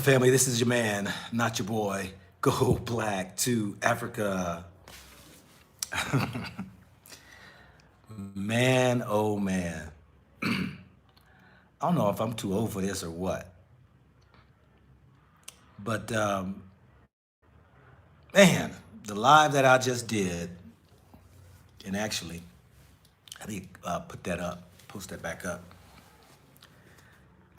family? This is your man, not your boy. Go black to Africa. Man, oh man. I don't know if I'm too old for this or what, but man, the live that I just did, and actually, I need to put that up, post that back up.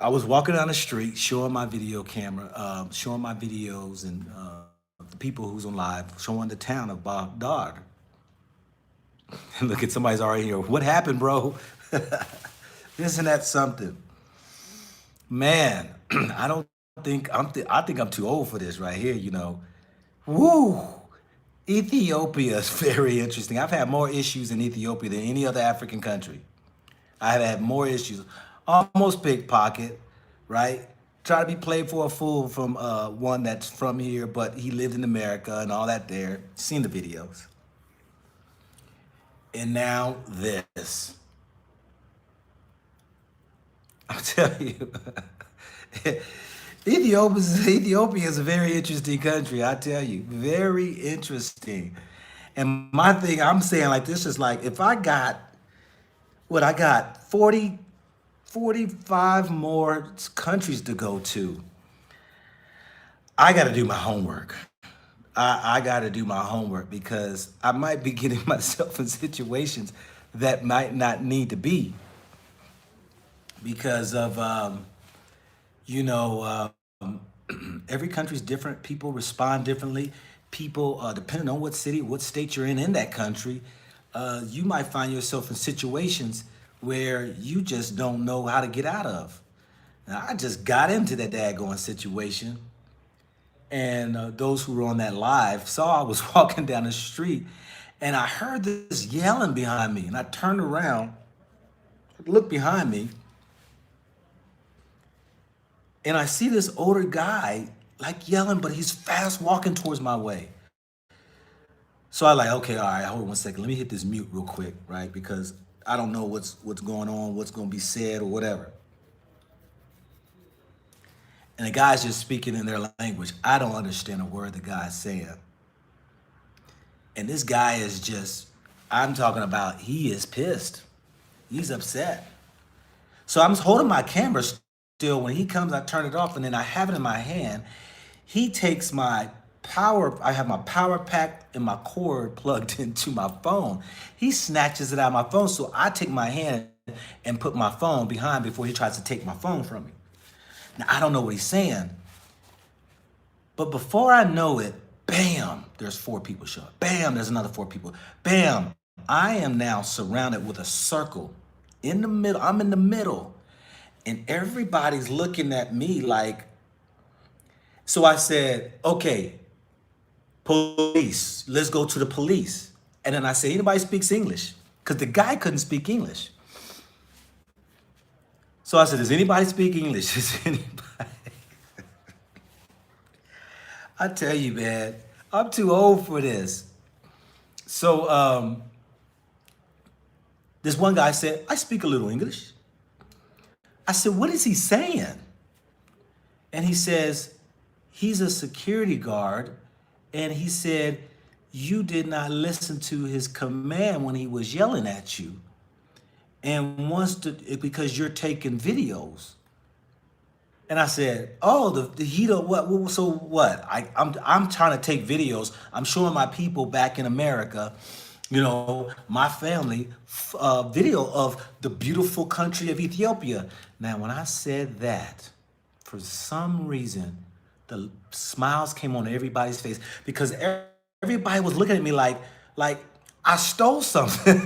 I was walking down the street, showing my video camera, showing my videos, and the people who's on live, showing the town of Baghdad. And look at somebody's already here. What happened, bro? Isn't that something? Man, I don't think I think I'm too old for this right here. Woo! Ethiopia is very interesting. I've had more issues in Ethiopia than any other African country. I have had more issues. Almost pickpocket, right? Try to be played for a fool from one that's from here, but he lived in America and all that there. Seen the videos. And now this. I'm telling you. Ethiopia is a very interesting country, I tell you. Very interesting. And my thing, I'm saying like this is like, if I got, I got 45 more countries to go to. I got to do my homework. I got to do my homework because I might be getting myself in situations that might not need to be because of, every country's different. People respond differently. People, depending on what city, what state you're in that country, you might find yourself in situations where you just don't know how to get out of. Now, I just got into that daggone situation. And those who were on that live saw I was walking down the street and I heard this yelling behind me. And I turned around, looked behind me, and I see this older guy like yelling, but he's fast walking towards my way. So I like, okay, all right, hold on one second. Let me hit this mute real quick, right? Because I don't know what's going on, what's going to be said or whatever. And the guy's just speaking in their language. I don't understand a word the guy's saying. And this guy is just, I'm talking about, he is pissed. He's upset. So I'm holding my camera still. When he comes, I turn it off and then I have it in my hand. He takes I have my power pack and my cord plugged into my phone. He snatches it out of my phone. So I take my hand and put my phone behind before he tries to take my phone from me. Now, I don't know what he's saying, but before I know it, bam, there's 4 people show up. Bam, there's another 4 people. Bam, I am now surrounded with a circle in the middle. I'm in the middle, and everybody's looking at me like, so I said, okay, police, let's go to the police. And then I said, anybody speaks English? Because the guy couldn't speak English. So I said, does anybody speak English? Does anybody? I tell you, man, I'm too old for this. So this one guy said, I speak a little English. I said, what is he saying? And he says, he's a security guard. And he said, you did not listen to his command when he was yelling at you. And wants to, because you're taking videos. And I said, oh, the heat of what? So what? I'm trying to take videos. I'm showing my people back in America, my family, video of the beautiful country of Ethiopia. Now, when I said that, for some reason, the smiles came on everybody's face because everybody was looking at me like I stole something.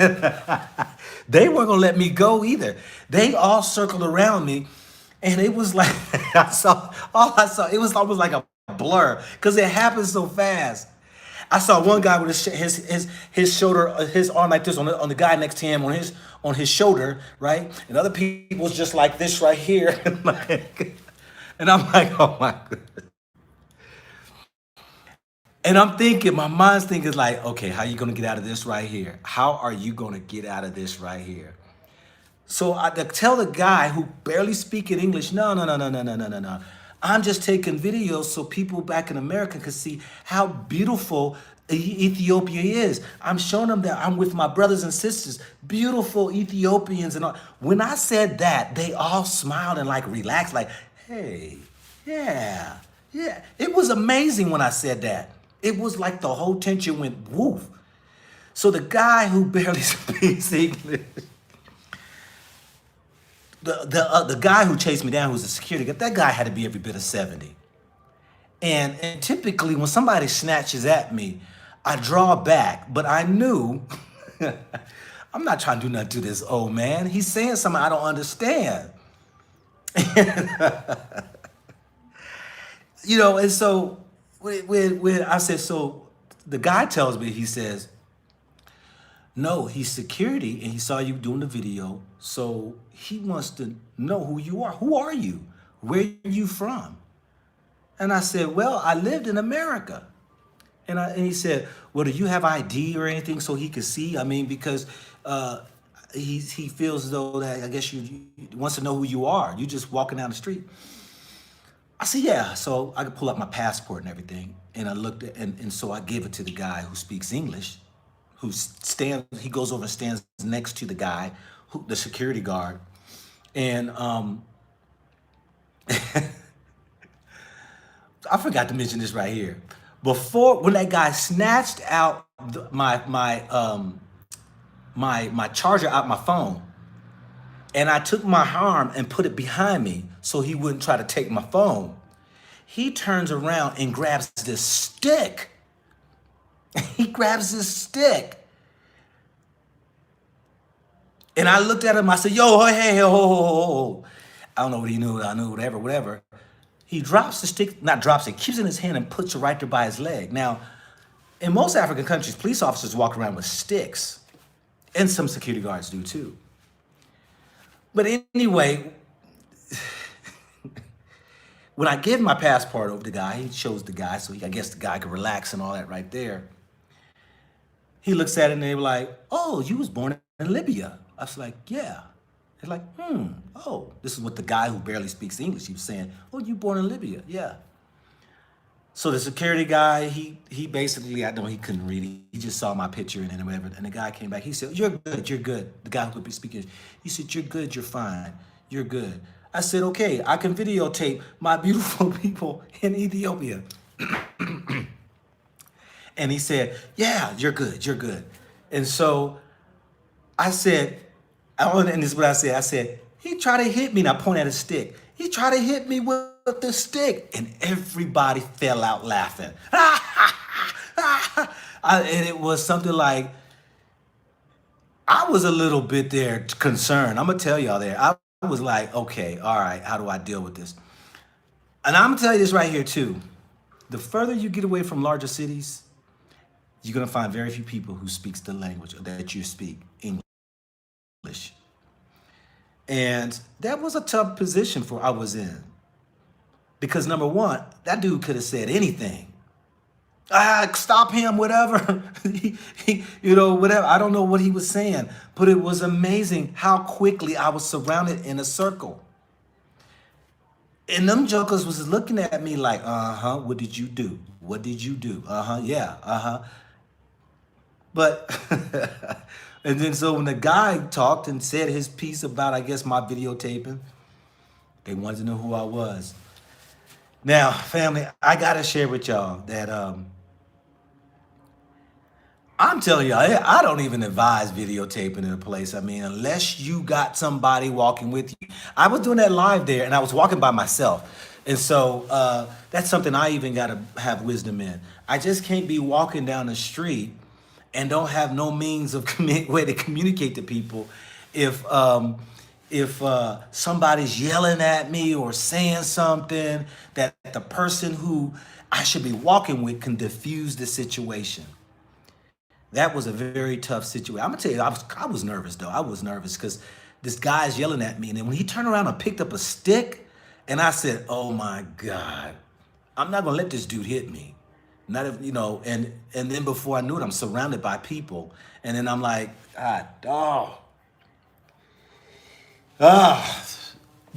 They weren't gonna let me go either. They all circled around me, and it was like all I saw. It was almost like a blur because it happened so fast. I saw one guy with his shoulder, his arm like this on the guy next to him on his shoulder, right? And other people was just like this right here, and I'm like, oh my goodness. And I'm thinking, my mind's thinking like, okay, how are you going to get out of this right here? How are you going to get out of this right here? So I tell the guy who barely speaking English, no. I'm just taking videos so people back in America could see how beautiful Ethiopia is. I'm showing them that I'm with my brothers and sisters, beautiful Ethiopians and all. When I said that, they all smiled and like relaxed, like, hey, yeah, yeah. It was amazing when I said that. It was like the whole tension went woof. So the guy who barely speaks English, the guy who chased me down, who was a security guard, that guy had to be every bit of 70. And typically when somebody snatches at me, I draw back, but I knew I'm not trying to do nothing to this old man. He's saying something I don't understand. And so when I said, so the guy tells me, he says, no, he's security and he saw you doing the video. So he wants to know who you are. Who are you? Where are you from? And I said, well, I lived in America. And he said, well, do you have ID or anything so he could see? I mean, because he feels as though that, I guess he wants to know who you are. You just walking down the street. I said, yeah. So I could pull up my passport and everything. And I looked at, and so I gave it to the guy who speaks English, he goes over and stands next to the guy, the security guard. And I forgot to mention this right here. When that guy snatched out my charger out my phone, and I took my arm and put it behind me so he wouldn't try to take my phone, he turns around and grabs this stick. He grabs this stick. And I looked at him, I said, yo, hey, ho. I don't know what he knew, whatever. He drops the stick, not drops it, keeps it in his hand and puts it right there by his leg. Now, in most African countries, police officers walk around with sticks, and some security guards do too. But anyway, when I give my passport over to the guy, he shows the guy, so I guess the guy could relax and all that right there. He looks at it and they were like, oh, you was born in Libya. I was like, yeah. They're like, oh, this is what the guy who barely speaks English, he was saying, oh, you born in Libya, yeah. So the security guy, he basically, I know he couldn't read it. He just saw my picture and whatever. And the guy came back, he said, you're good. The guy who could be speaking, he said, you're good, you're fine, you're good. I said, okay, I can videotape my beautiful people in Ethiopia. And he said, yeah, you're good. And so I said, and this is what I said. I said, he tried to hit me, and I point at a stick. He tried to hit me with the stick, and everybody fell out laughing. And it was something like, I was a little bit there concerned. I'm going to tell y'all there. I was like, okay, all right, how do I deal with this? And I'm going to tell you this right here, too. The further you get away from larger cities, you're going to find very few people who speaks the language that you speak, English. And that was a tough position I was in. Because number one, that dude could have said anything. Stop him, whatever. Whatever. I don't know what he was saying, but it was amazing how quickly I was surrounded in a circle. And them jokers was looking at me like, what did you do? What did you do? Yeah. But, and then so when the guy talked and said his piece about, I guess, my videotaping, they wanted to know who I was. Now, family, I got to share with y'all that I'm telling y'all, I don't even advise videotaping in a place. I mean, unless you got somebody walking with you. I was doing that live there, and I was walking by myself. And so that's something I even got to have wisdom in. I just can't be walking down the street and don't have no means of way to communicate to people if somebody's yelling at me or saying something that the person who I should be walking with can diffuse the situation. That was a very tough situation. I'm gonna tell you, I was nervous though. I was nervous because this guy's yelling at me, and then when he turned around and picked up a stick, and I said, "Oh my God, I'm not gonna let this dude hit me." Not if and then before I knew it, I'm surrounded by people, and then I'm like, God,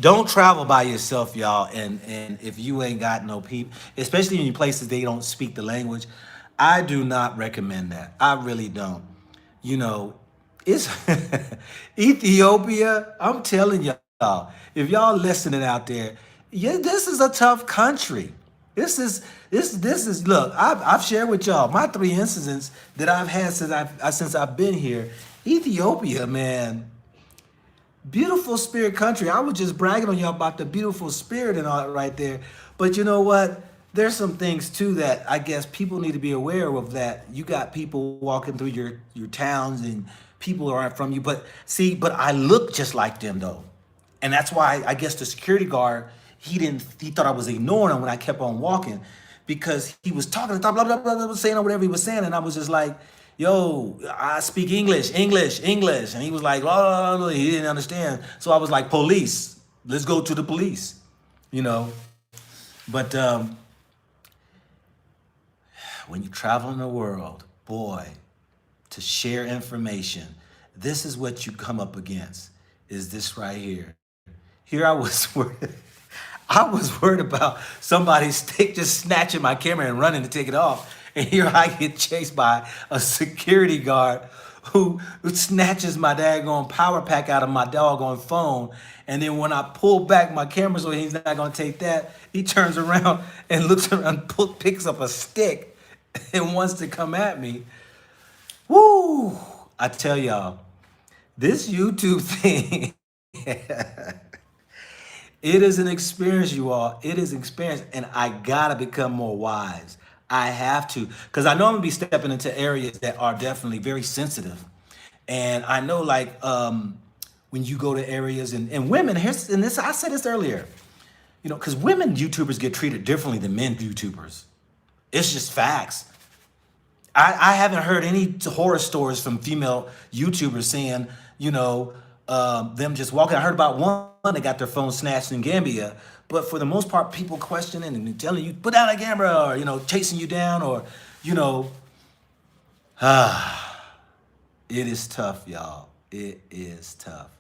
Don't travel by yourself, y'all. And if you ain't got no people, especially in places they don't speak the language, I do not recommend that. I really don't. You know, it's Ethiopia. I'm telling y'all, if y'all listening out there, yeah, this is a tough country. This is look. I've shared with y'all my 3 incidents that I've had since I've been here. Ethiopia, man, beautiful spirit country. I was just bragging on y'all about the beautiful spirit and all that right there. But you know what? There's some things too that I guess people need to be aware of. That you got people walking through your towns and people aren't from you. But see, but I look just like them though, and that's why I guess the security guard he thought I was ignoring him when I kept on walking, because he was talking blah blah blah blah, blah saying whatever he was saying, and I was just like, yo, I speak English, English, English. And he was like, oh, he didn't understand. So I was like, police, let's go to the police, you know. But when you travel in the world, boy, to share information, this is what you come up against, is this right here. Here I was worried. I was worried about somebody just snatching my camera and running to take it off. And here I get chased by a security guard who snatches my daggone power pack out of my doggone phone. And then when I pull back my camera so he's not going to take that, he turns around and looks around, picks up a stick and wants to come at me. Woo! I tell y'all, this YouTube thing, it is an experience, you all. It is an experience, and I gotta become more wise. I have to, because I know I'm gonna be stepping into areas that are definitely very sensitive. And I know, like, when you go to areas and women, and this, I said this earlier, you know, because women YouTubers get treated differently than men YouTubers. It's just facts. I haven't heard any horror stories from female YouTubers saying, you know, them just walking. I heard about one that got their phone snatched in Gambia, but for the most part, people questioning and telling you, put down a camera, or, you know, chasing you down, or, you know, it is tough, y'all. It is tough.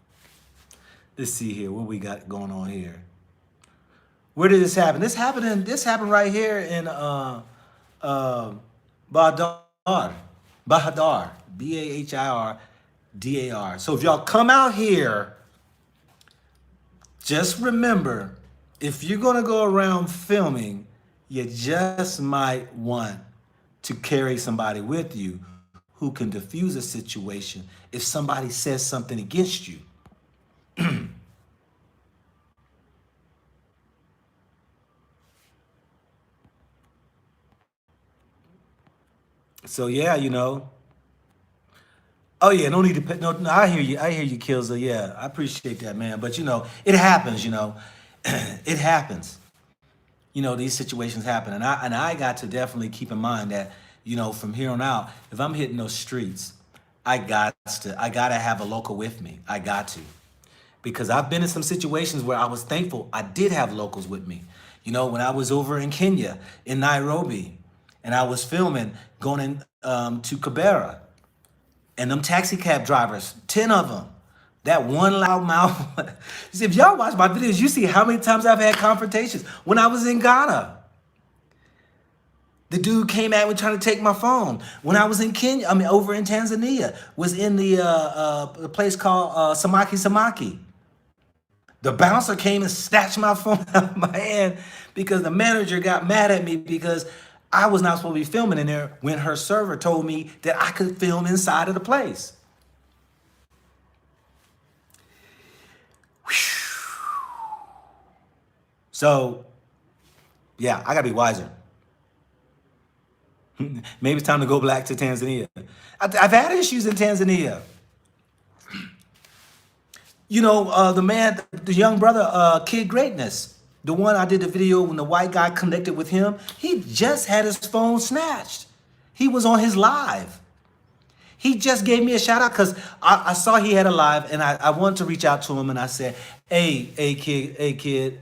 Let's see here, what we got going on here. Where did this happen? This happened right here in Bahadar, Bahirdar. So if y'all come out here, just remember, if you're gonna go around filming, you just might want to carry somebody with you who can diffuse a situation if somebody says something against you. So yeah, you know. Oh yeah, no need to put no. I hear you. I hear you, Kilza. Yeah, I appreciate that, man. But you know, it happens. You know, it happens. You know, these situations happen, and I got to definitely keep in mind that, you know, from here on out, if I'm hitting those streets, I gotta have a local with me. I got to, because I've been in some situations where I was thankful I did have locals with me. You know, when I was over in Kenya, in Nairobi, and I was filming going to Kibera, and them taxi cab drivers, 10 of them, that one loud mouth. See, if y'all watch my videos, you see how many times I've had confrontations. When I was in Ghana, the dude came at me trying to take my phone. When I was in Kenya, I mean, over in Tanzania, was in the place called Samaki. The bouncer came and snatched my phone out of my hand because the manager got mad at me because I was not supposed to be filming in there when her server told me that I could film inside of the place. So, yeah, I gotta be wiser. Maybe it's time to go back to Tanzania. I've had issues in Tanzania. You know, the young brother, Kid Greatness, the one I did the video when the white guy connected with him, he just had his phone snatched. He was on his live. He just gave me a shout out because I saw he had a live, and I wanted to reach out to him, and I said, hey, kid,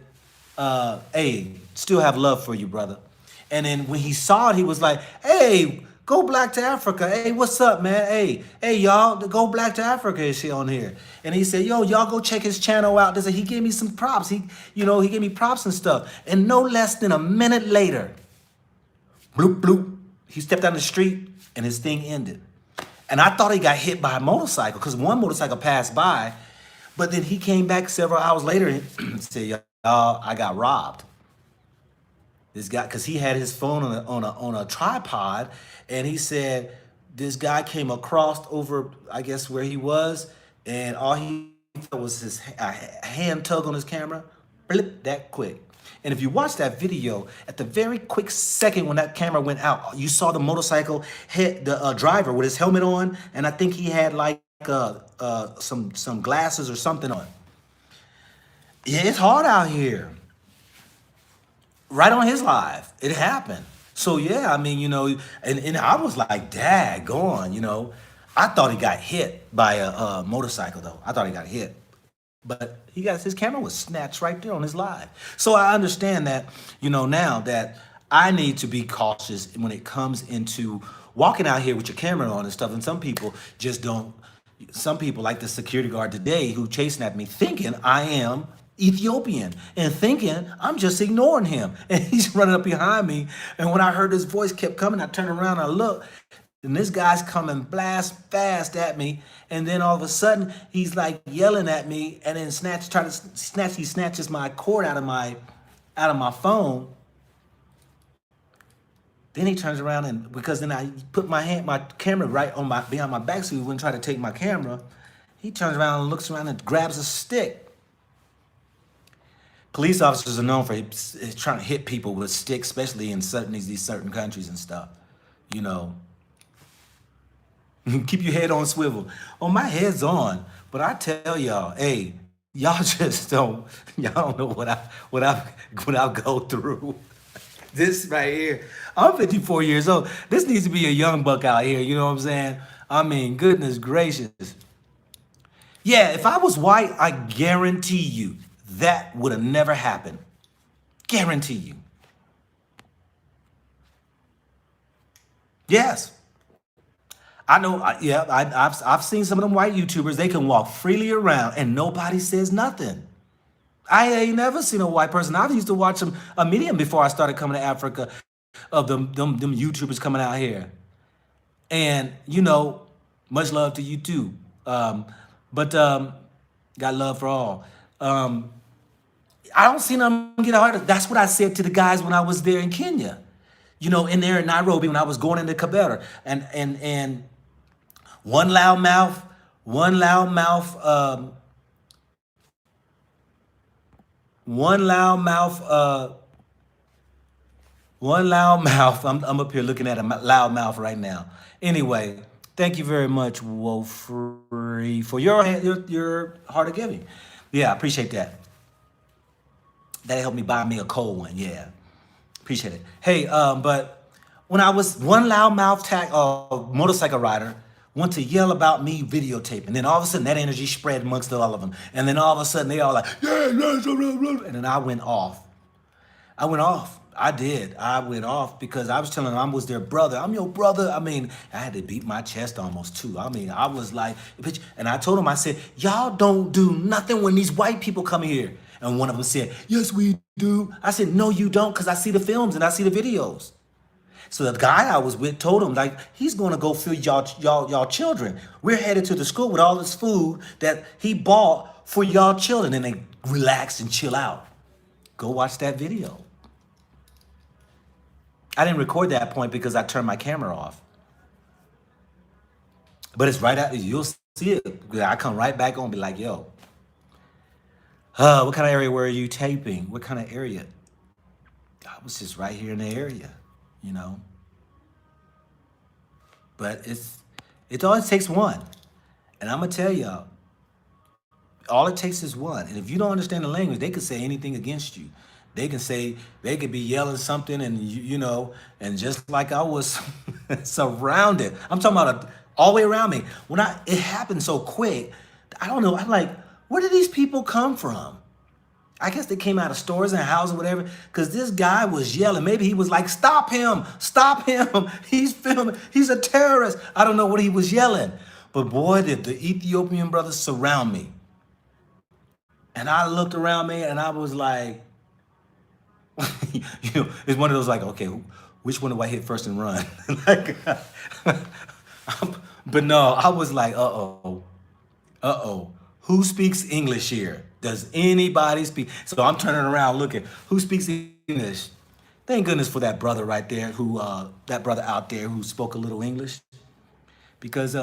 hey, still have love for you, brother. And then when he saw it, he was like, hey, Go Black to Africa. Hey, what's up, man? Hey, y'all, Go Black to Africa is shit on here. And he said, yo, y'all go check his channel out. He gave me some props. He gave me props and stuff. And no less than a minute later, bloop, bloop, he stepped down the street and his thing ended. And I thought he got hit by a motorcycle because one motorcycle passed by, but then he came back several hours later and said, y'all, I got robbed. This guy, because he had his phone on a tripod, and he said this guy came across over, I guess, where he was, and all he felt was his hand tug on his camera, blip, that quick. And if you watch that video, at the very quick second when that camera went out, you saw the motorcycle hit the driver with his helmet on, and I think he had like some glasses or something on. Yeah, it's hard out here. Right on his live, it happened. So yeah, I mean, and I was like, daggone, I thought he got hit by a motorcycle though. I thought he got hit. But his camera was snatched right there on his live. So I understand that, now that I need to be cautious when it comes into walking out here with your camera on and stuff. And some people just don't, some people like the security guard today who chasing at me thinking I am Ethiopian and thinking I'm just ignoring him. And he's running up behind me. And when I heard his voice kept coming, I turned around and I looked. And this guy's coming blast fast at me, and then all of a sudden he's like yelling at me, and then he snatches my cord out of my phone. Then he turns around and because then I put my camera right on behind my back so he wouldn't try to take my camera. He turns around and looks around and grabs a stick. Police officers are known for trying to hit people with sticks, especially in these certain countries and stuff, Keep your head on swivel. Oh, my head's on, but I tell y'all, hey, y'all don't know what I go through. This right here, I'm 54 years old. This needs to be a young buck out here. You know what I'm saying? I mean, goodness gracious. Yeah, if I was white, I guarantee you that would have never happened. Guarantee you. Yes. I know, I've seen some of them white YouTubers, they can walk freely around and nobody says nothing. I ain't never seen a white person. I used to watch a medium before I started coming to Africa of them YouTubers coming out here. And, much love to you too. But got love for all. I don't see them get harder. That's what I said to the guys when I was there in Kenya. In there in Nairobi when I was going into Kabera. And one loudmouth, I'm up here looking at a loudmouth right now. Anyway, thank you very much, Wolfrey, for your heart of giving. Yeah, I appreciate that. That helped me buy me a cold one. Yeah, appreciate it. Hey, but when I was one loudmouth motorcycle rider want to yell about me videotaping, then all of a sudden that energy spread amongst all of them, and then all of a sudden they all like, yeah, and then I went off. I went off because I was telling them I was their brother. I'm your brother. I mean, I had to beat my chest almost too. I mean, I was like, bitch. And I told them, I said, y'all don't do nothing when these white people come here. And one of them said, yes, we do. I said, no, you don't, because I see the films and I see the videos. So the guy I was with told him, like, he's going to go feed y'all children. We're headed to the school with all this food that he bought for y'all children. And they relax and chill out. Go watch that video. I didn't record that point because I turned my camera off. But it's right out, you'll see it. I come right back on and be like, yo, what kind of area were you taping? What kind of area? I was just right here in the area, But it always takes one. And I'm going to tell y'all, all it takes is one. And if you don't understand the language, they could say anything against you. They could be yelling something and, and just like I was surrounded. I'm talking about all the way around me. It happened so quick, I don't know. I'm like, where did these people come from? I guess they came out of stores and houses or whatever, because this guy was yelling. Maybe he was like, stop him, stop him. He's filming, he's a terrorist. I don't know what he was yelling. But boy, did the Ethiopian brothers surround me. And I looked around me and I was like, it's one of those like, okay, which one do I hit first and run? Like, but no, I was like, who speaks English here? Does anybody speak? So I'm turning around looking, who speaks English? Thank goodness for that brother right there that brother out there who spoke a little English, because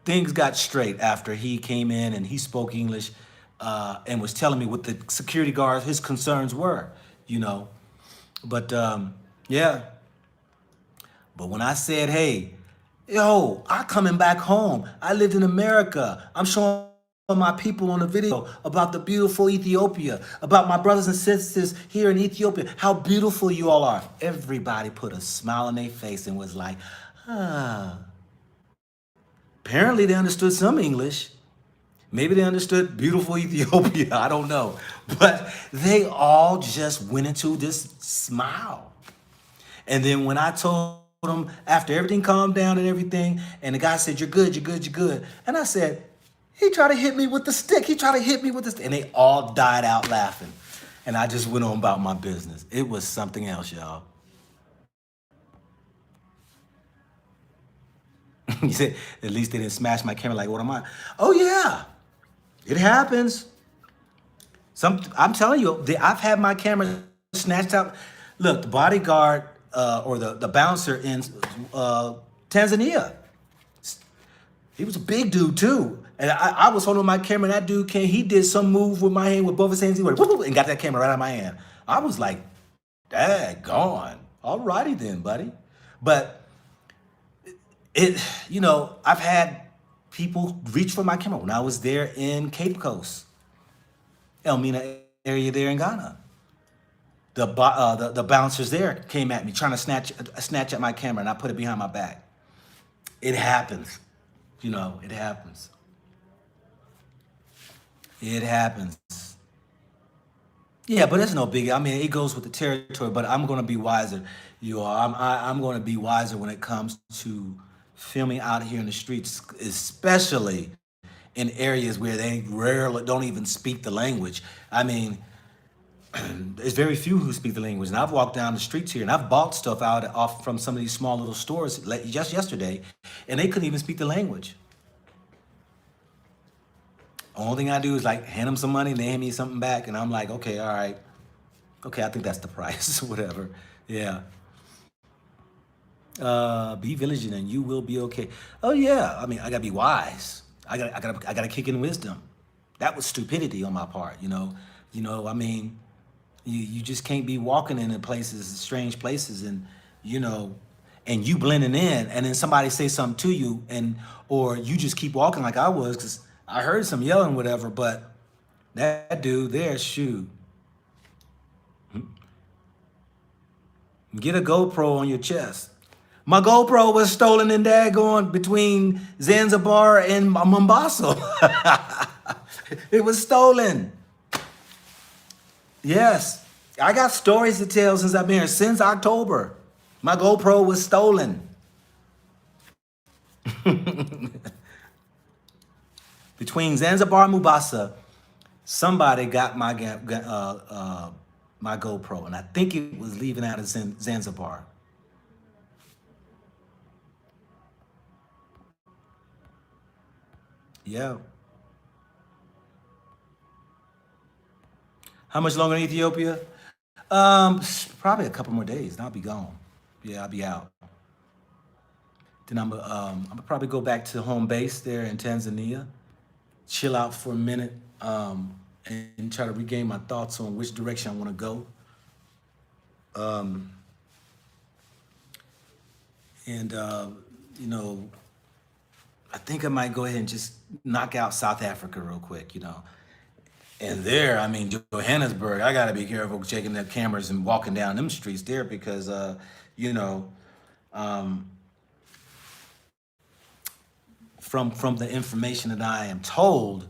things got straight after he came in and he spoke English and was telling me what the security guards, his concerns were, you know. But yeah, but when I said, hey, yo, I coming back home. I lived in America. I'm showing my people on the video about the beautiful Ethiopia, about my brothers and sisters here in Ethiopia, how beautiful you all are. Everybody put a smile on their face and was like, ah. Apparently they understood some English. Maybe they understood beautiful Ethiopia. I don't know. But they all just went into this smile. And then when I told them, after everything calmed down and everything, and the guy said, you're good, you're good, you're good. And I said, he tried to hit me with the stick. He tried to hit me with the stick. And they all died out laughing. And I just went on about my business. It was something else, y'all. He said, at least they didn't smash my camera like, what am I? Oh, yeah. It happens. I'm telling you, I've had my camera snatched out. Look, the bodyguard or the bouncer in Tanzania, he was a big dude too. And I was holding my camera and that dude came, he did some move with my hand with both his hands, he went, and got that camera right out of my hand. I was like, daggone. All righty then, buddy. But I've had people reach for my camera when I was there in Cape Coast, Elmina area there in Ghana. The bouncers there came at me trying to snatch at my camera, and I put it behind my back. It happens, it happens. It happens. Yeah, but it's no biggie. I mean, it goes with the territory. But I'm going to be wiser, you all. I'm going to be wiser when it comes to filming out here in the streets, especially in areas where they rarely don't even speak the language. I mean, there's very few who speak the language. And I've walked down the streets here and I've bought stuff off from some of these small little stores just yesterday, and they couldn't even speak the language. Only thing I do is like hand them some money and they hand me something back, and I'm like, okay, all right. Okay, I think that's the price, whatever. Yeah. Be vigilant and you will be okay. Oh yeah, I mean, I gotta be wise. I gotta kick in wisdom. That was stupidity on my part, I mean, you just can't be walking in places, strange places, and and you blending in, and then somebody say something to you, or you just keep walking like I was, because I heard some yelling, whatever. But that dude there, shoot, get a GoPro on your chest. My GoPro was stolen in daggone between Zanzibar and Mombasa. It was stolen. Yes, I got stories to tell since I've been here. Since October, my GoPro was stolen. Between Zanzibar and Mombasa, somebody got my GoPro, and I think it was leaving out of Zanzibar. Yeah. How much longer in Ethiopia? Probably a couple more days, and I'll be gone. Yeah, I'll be out. Then I'm gonna probably go back to home base there in Tanzania, chill out for a minute, and try to regain my thoughts on which direction I want to go. And I think I might go ahead and just knock out South Africa real quick, And there, I mean, Johannesburg, I gotta be careful checking the cameras and walking down them streets there, because, from the information that I am told,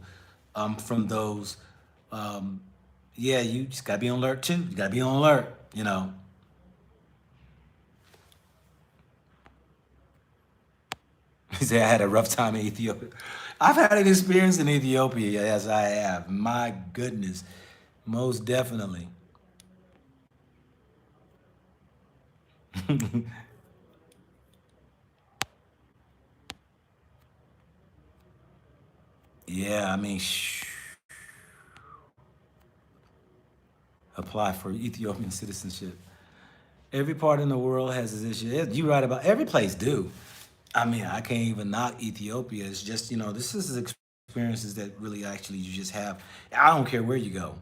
from those, yeah, you just gotta be on alert too. You gotta be on alert, you know. He said I had a rough time in Ethiopia. I've had an experience in Ethiopia, yes, I have. My goodness, most definitely. Yeah, I mean, apply for Ethiopian citizenship. Every part in the world has this issue. You right about every place do. I mean, I can't even knock Ethiopia. It's just, this is experiences that really actually you just have. I don't care where you go.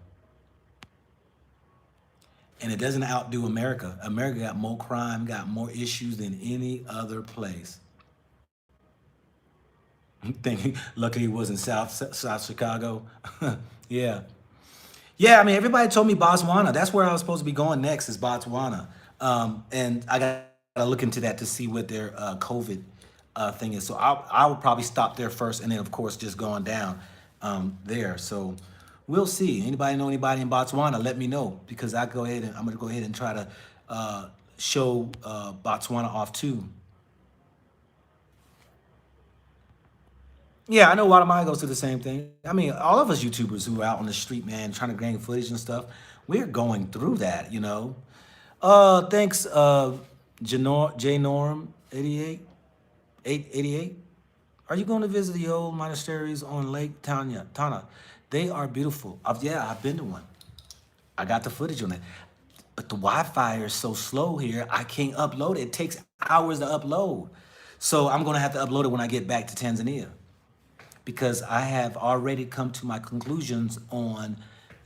And it doesn't outdo America. America got more crime, got more issues than any other place. Luckily it wasn't South Chicago. Yeah. Yeah, I mean, everybody told me Botswana. That's where I was supposed to be going next is Botswana. And I got to look into that to see what their COVID thing is. So I would probably stop there first and then, of course, just going down there. So we'll see. Anybody know anybody in Botswana, let me know because I'm going to go ahead and try to show Botswana off too. Yeah, I know Guatemala goes through the same thing. I mean, all of us YouTubers who are out on the street, man, trying to gain footage and stuff, we're going through that, you know. Thanks, J Norm 88, 888. Are you going to visit the old monasteries on Lake Tana? They are beautiful. Yeah, I've been to one. I got the footage on it. But the Wi-Fi is so slow here, I can't upload it. It takes hours to upload. So I'm going to have to upload it when I get back to Tanzania because I have already come to my conclusions on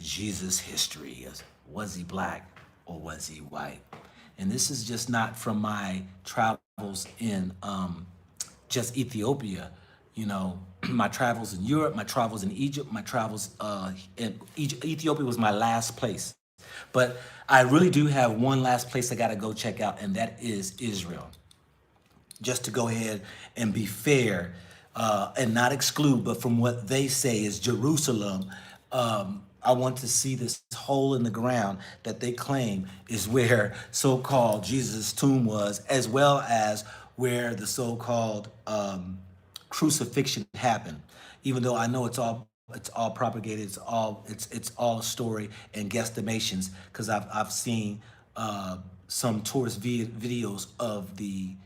Jesus' history. Was he black or was he white? And this is just not from my travels in just Ethiopia, my travels in Europe, my travels in Egypt, my travels in Egypt. Ethiopia was my last place. But I really do have one last place I got to go check out, and that is Israel. Just to go ahead and be fair and not exclude, but from what they say is Jerusalem, I want to see this hole in the ground that they claim is where so-called Jesus' tomb was, as well as where the so-called crucifixion happened. Even though I know it's all propagated, it's all story and guesstimations, because I've seen some tourist videos of the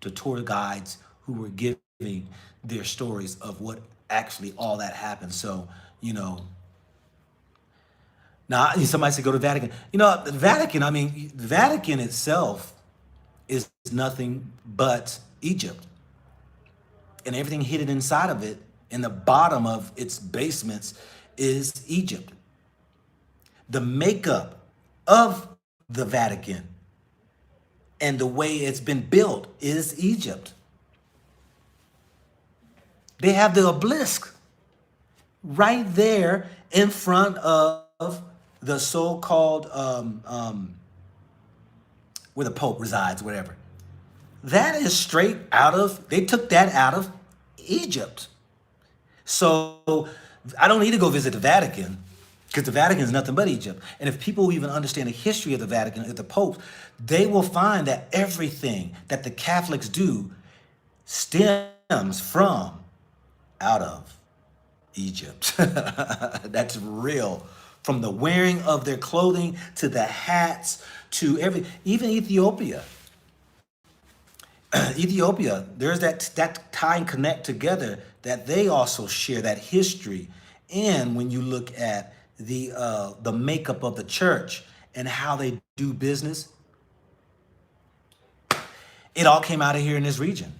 tour guides who were giving their stories of what actually all that happened. So, now somebody said go to the Vatican. The Vatican, I mean, the Vatican itself is nothing but Egypt. And everything hidden inside of it, in the bottom of its basements, is Egypt. The makeup of the Vatican and the way it's been built is Egypt. They have the obelisk right there in front of the so-called where the Pope resides, whatever. That is straight out of, they took that out of Egypt. So I don't need to go visit the Vatican because the Vatican is nothing but Egypt. And if people even understand the history of the Vatican, of the Pope, they will find that everything that the Catholics do stems from out of Egypt. That's real. From the wearing of their clothing to the hats to even Ethiopia. Ethiopia, there's that tie and connect together that they also share that history. And when you look at the makeup of the church and how they do business, it all came out of here in this region.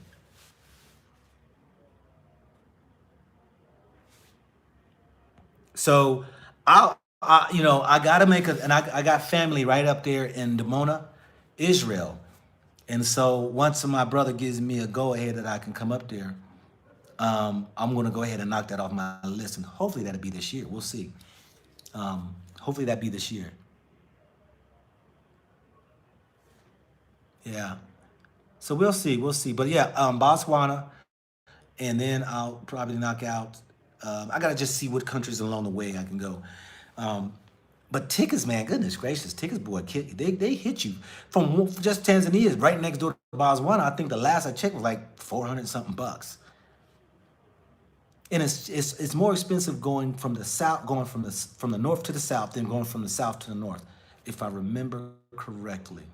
So I gotta and I got family right up there in Dimona, Israel. And so once my brother gives me a go ahead that I can come up there, I'm gonna go ahead and knock that off my list, and hopefully that'll be this year. We'll see. Hopefully that'll be this year. Yeah. So we'll see. We'll see. But yeah, Botswana, and then I'll probably knock out. I gotta just see what countries along the way I can go. But tickets, man, goodness gracious, tickets, boy, they hit you from just Tanzania, right next door to Botswana. I think the last I checked was like 400 something bucks. And it's more expensive going from the south, going from the north to the south than going from the south to the north, if I remember correctly.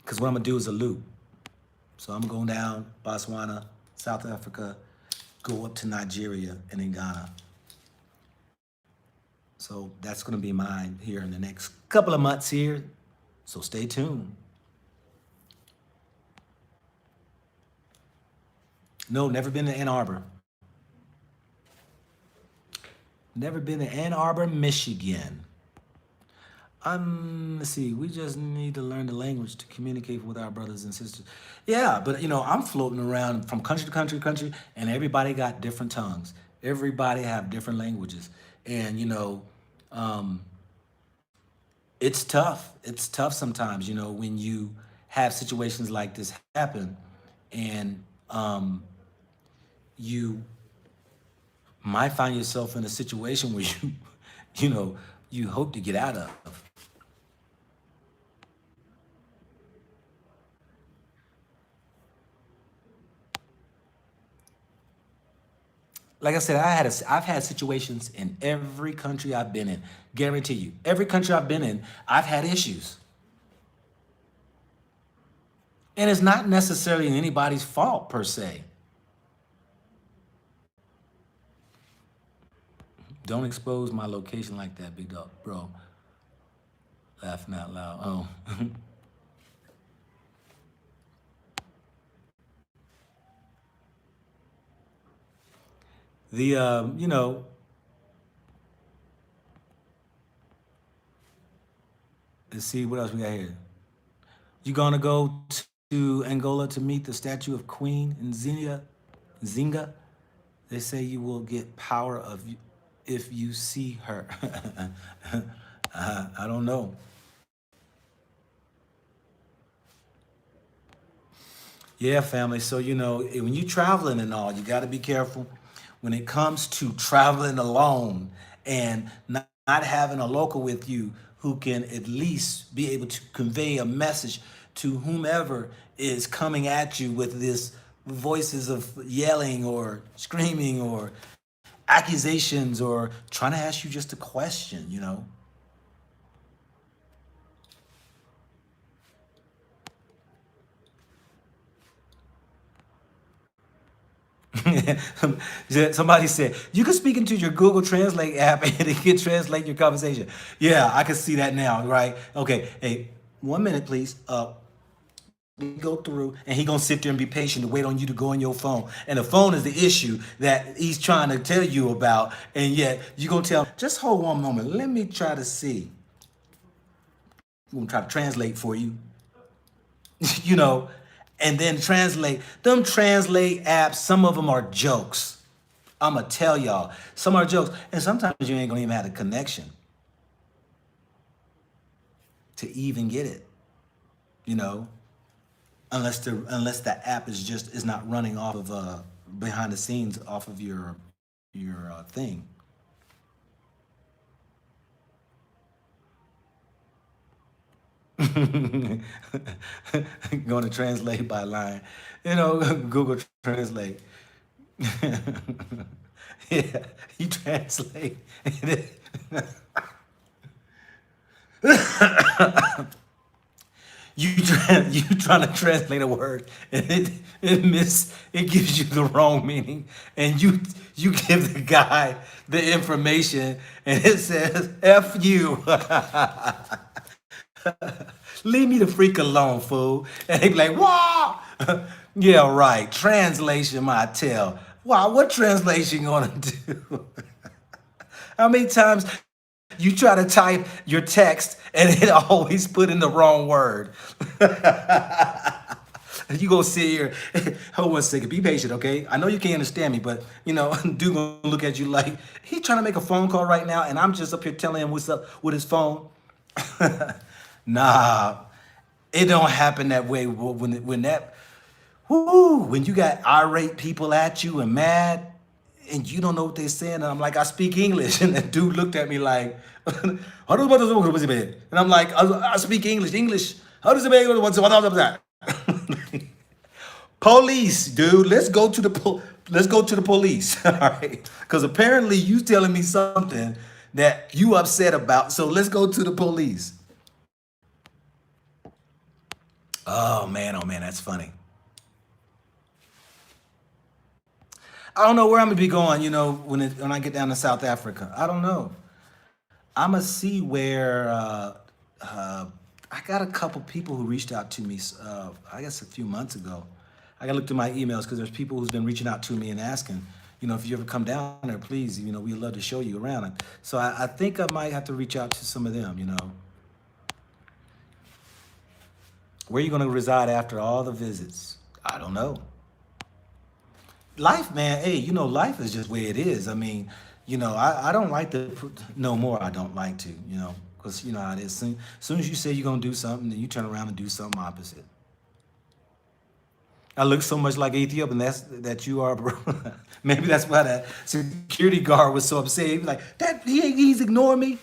Because what I'm gonna do is a loop. So I'm going down Botswana, South Africa, go up to Nigeria and then Ghana. So that's gonna be mine here in the next couple of months here. So stay tuned. No, never been to Ann Arbor. Never been to Ann Arbor, Michigan. Let's see, we just need to learn the language to communicate with our brothers and sisters. Yeah, but I'm floating around from country to country, and everybody got different tongues. Everybody have different languages. And, it's tough. It's tough sometimes, when you have situations like this happen and you might find yourself in a situation where you hope to get out of. Like I said, I've had situations in every country I've been in. Guarantee you, every country I've been in, I've had issues. And it's not necessarily anybody's fault per se. Don't expose my location like that, big dog, bro. Laughing out loud. Oh. Let's see what else we got here. You gonna go to Angola to meet the statue of Queen Zinga? They say you will get power if you see her. I don't know. Yeah, family. So, when you're traveling and all, you got to be careful when it comes to traveling alone and not having a local with you who can at least be able to convey a message to whomever is coming at you with this voices of yelling or screaming or accusations or trying to ask you just a question. Somebody said you can speak into your Google Translate app and it can translate your conversation. Yeah, I can see that now, right? Okay, hey, 1 minute, please. We go through, and he gonna sit there and be patient to wait on you to go on your phone. And the phone is the issue that he's trying to tell you about, and yet you gonna tell him, just hold 1 moment. Let me try to see. I'm gonna try to translate for you. you know, and then translate. Them translate apps, some of them are jokes. I'ma tell y'all. Some are jokes. And sometimes you ain't gonna even have a connection to even get it, you know, unless the app is not running off of behind the scenes off of your thing. Going to translate by line, Google Translate. Yeah, you translate. You trying to translate a word and it gives you the wrong meaning, and you give the guy the information and it says F you. Leave me the freak alone, fool. And they be like, wow. Yeah, right. Translation, my tell. Wow, what translation gonna do? How many times you try to type your text and it always put in the wrong word? You gonna sit here, hold 1 second, be patient, okay? I know you can't understand me, but dude gonna look at you like he's trying to make a phone call right now, and I'm just up here telling him what's up with his phone. Nah, it don't happen that way. When you got irate people at you and mad, and you don't know what they're saying. And I'm like, I speak English. And that dude looked at me like, how does and I'm like, I speak English. How does it what's that? Police, dude. Let's go to the police. All right. Because apparently you telling me something that you upset about. So let's go to the police. Oh man, that's funny. I don't know where I'm gonna be going, when I get down to South Africa. I don't know. I'm gonna see where I got a couple people who reached out to me. I guess a few months ago. I gotta look through my emails because there's people who's been reaching out to me and asking, if you ever come down there, please, we'd love to show you around. And so I think I might have to reach out to some of them. Where are you gonna reside after all the visits? I don't know. Life, man, hey, life is just the way it is. I mean, I don't like to, no more, I don't like to, because you know how it is. Soon as you say you're going to do something, then you turn around and do something opposite. I look so much like Ethiopian that you are, bro. Maybe that's why that security guard was so upset. He was like, he's ignoring me,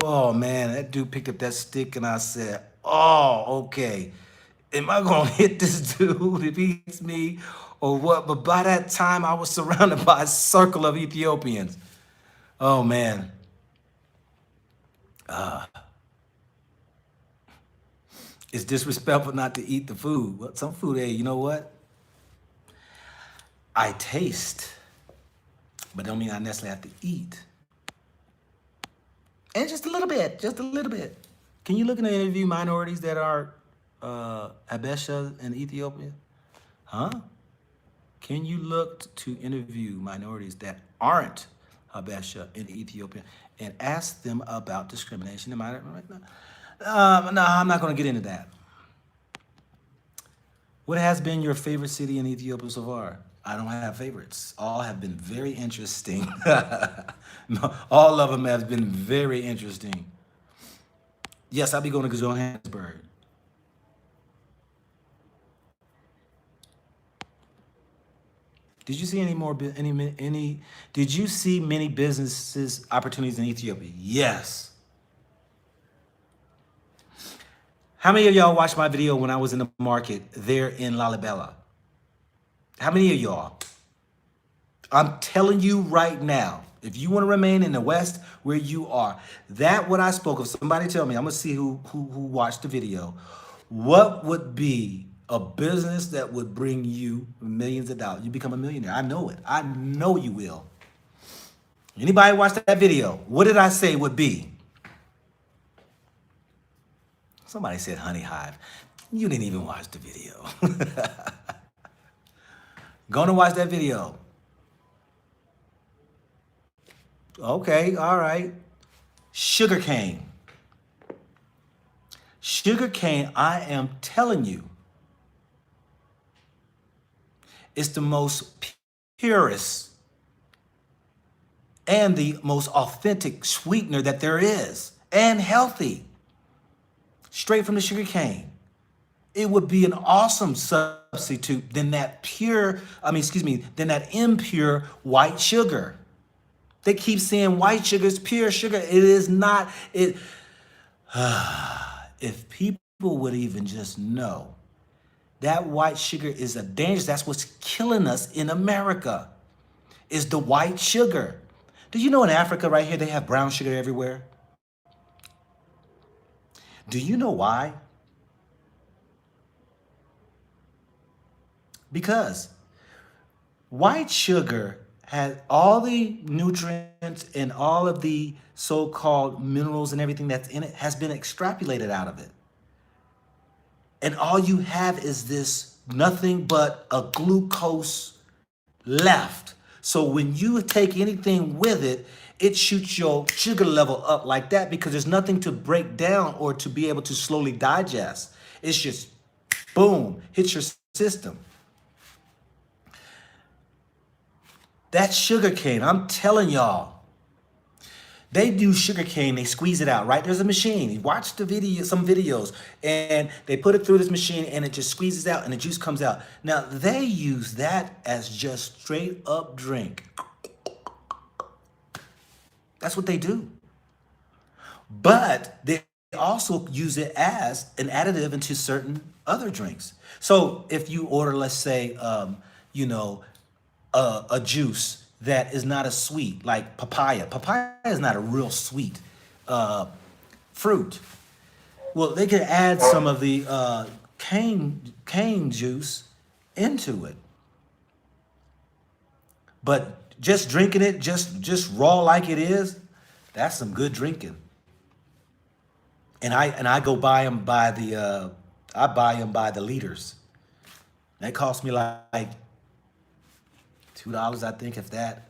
Oh, man, that dude picked up that stick and I said, oh, okay. Am I going to hit this dude if he hits me or what? But by that time, I was surrounded by a circle of Ethiopians. Oh, man. It's disrespectful not to eat the food. Well, some food, hey, you know what? I taste, but don't mean I necessarily have to eat. And just a little bit. Can you look and interview minorities that are Habesha in Ethiopia? Huh? Can you look to interview minorities that aren't Habesha in Ethiopia and ask them about discrimination in minority? No, I'm not going to get into that. What has been your favorite city in Ethiopia so far? I don't have favorites. All have been very interesting. All of them have been very interesting. Yes, I'll be going to Johannesburg. Did you see did you see many businesses opportunities in Ethiopia? Yes. How many of y'all watched my video when I was in the market there in Lalibela? How many of y'all? I'm telling you right now, if you want to remain in the West where you are, that what I spoke of, somebody tell me, I'm going to see who watched the video. What would be a business that would bring you millions of dollars? You become a millionaire. I know it. I know you will. Anybody watch that video? What did I say would be? Somebody said Honey Hive. You didn't even watch the video. Go to watch that video. Okay, all right. Sugarcane. Sugarcane, I am telling you, it's the most purest and the most authentic sweetener that there is, and healthy. Straight from the sugarcane. It would be an awesome substitute than that than that impure white sugar. They keep saying white sugar is pure sugar. It is not. If people would even just know that white sugar is a danger, that's what's killing us in America, is the white sugar. Do you know in Africa right here, they have brown sugar everywhere? Do you know why? Because white sugar has all the nutrients and all of the so-called minerals and everything that's in it has been extrapolated out of it. And all you have is this nothing but a glucose left. So when you take anything with it, it shoots your sugar level up like that because there's nothing to break down or to be able to slowly digest. It's just boom, hits your system. That sugar cane, I'm telling y'all, They do sugar cane, they squeeze it out, right? There's a machine. You watch the video, some videos, and they put it through this machine and it just squeezes out and the juice comes out. Now, they use that as just straight up drink. That's what they do. But they also use it as an additive into certain other drinks. So if you order, let's say, you know, a juice that is not as sweet, like papaya. Papaya is not a real sweet fruit. Well, they could add some of the cane juice into it. But just drinking it, just raw like it is, that's some good drinking. And I go buy them by the I buy them by the liters. That cost me like $2, I think, if that,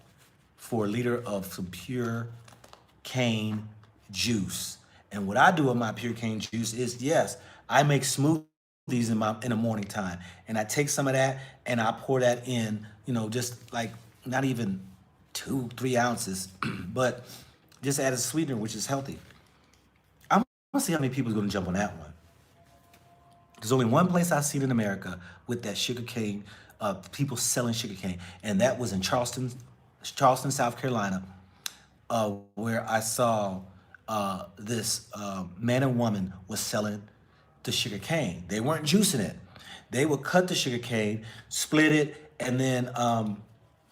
for a liter of some pure cane juice. And what I do with my pure cane juice is, yes, I make smoothies in the morning time, and I take some of that and I pour that in, you know, just like not even 2-3 ounces, but just add a sweetener, which is healthy. I'm gonna see how many people are gonna jump on that one. There's only one place I've seen in America with that sugar cane, people selling sugar cane, and that was in Charleston, South Carolina, where I saw this man and woman was selling the sugar cane. They weren't juicing it. They would cut the sugar cane, split it, and then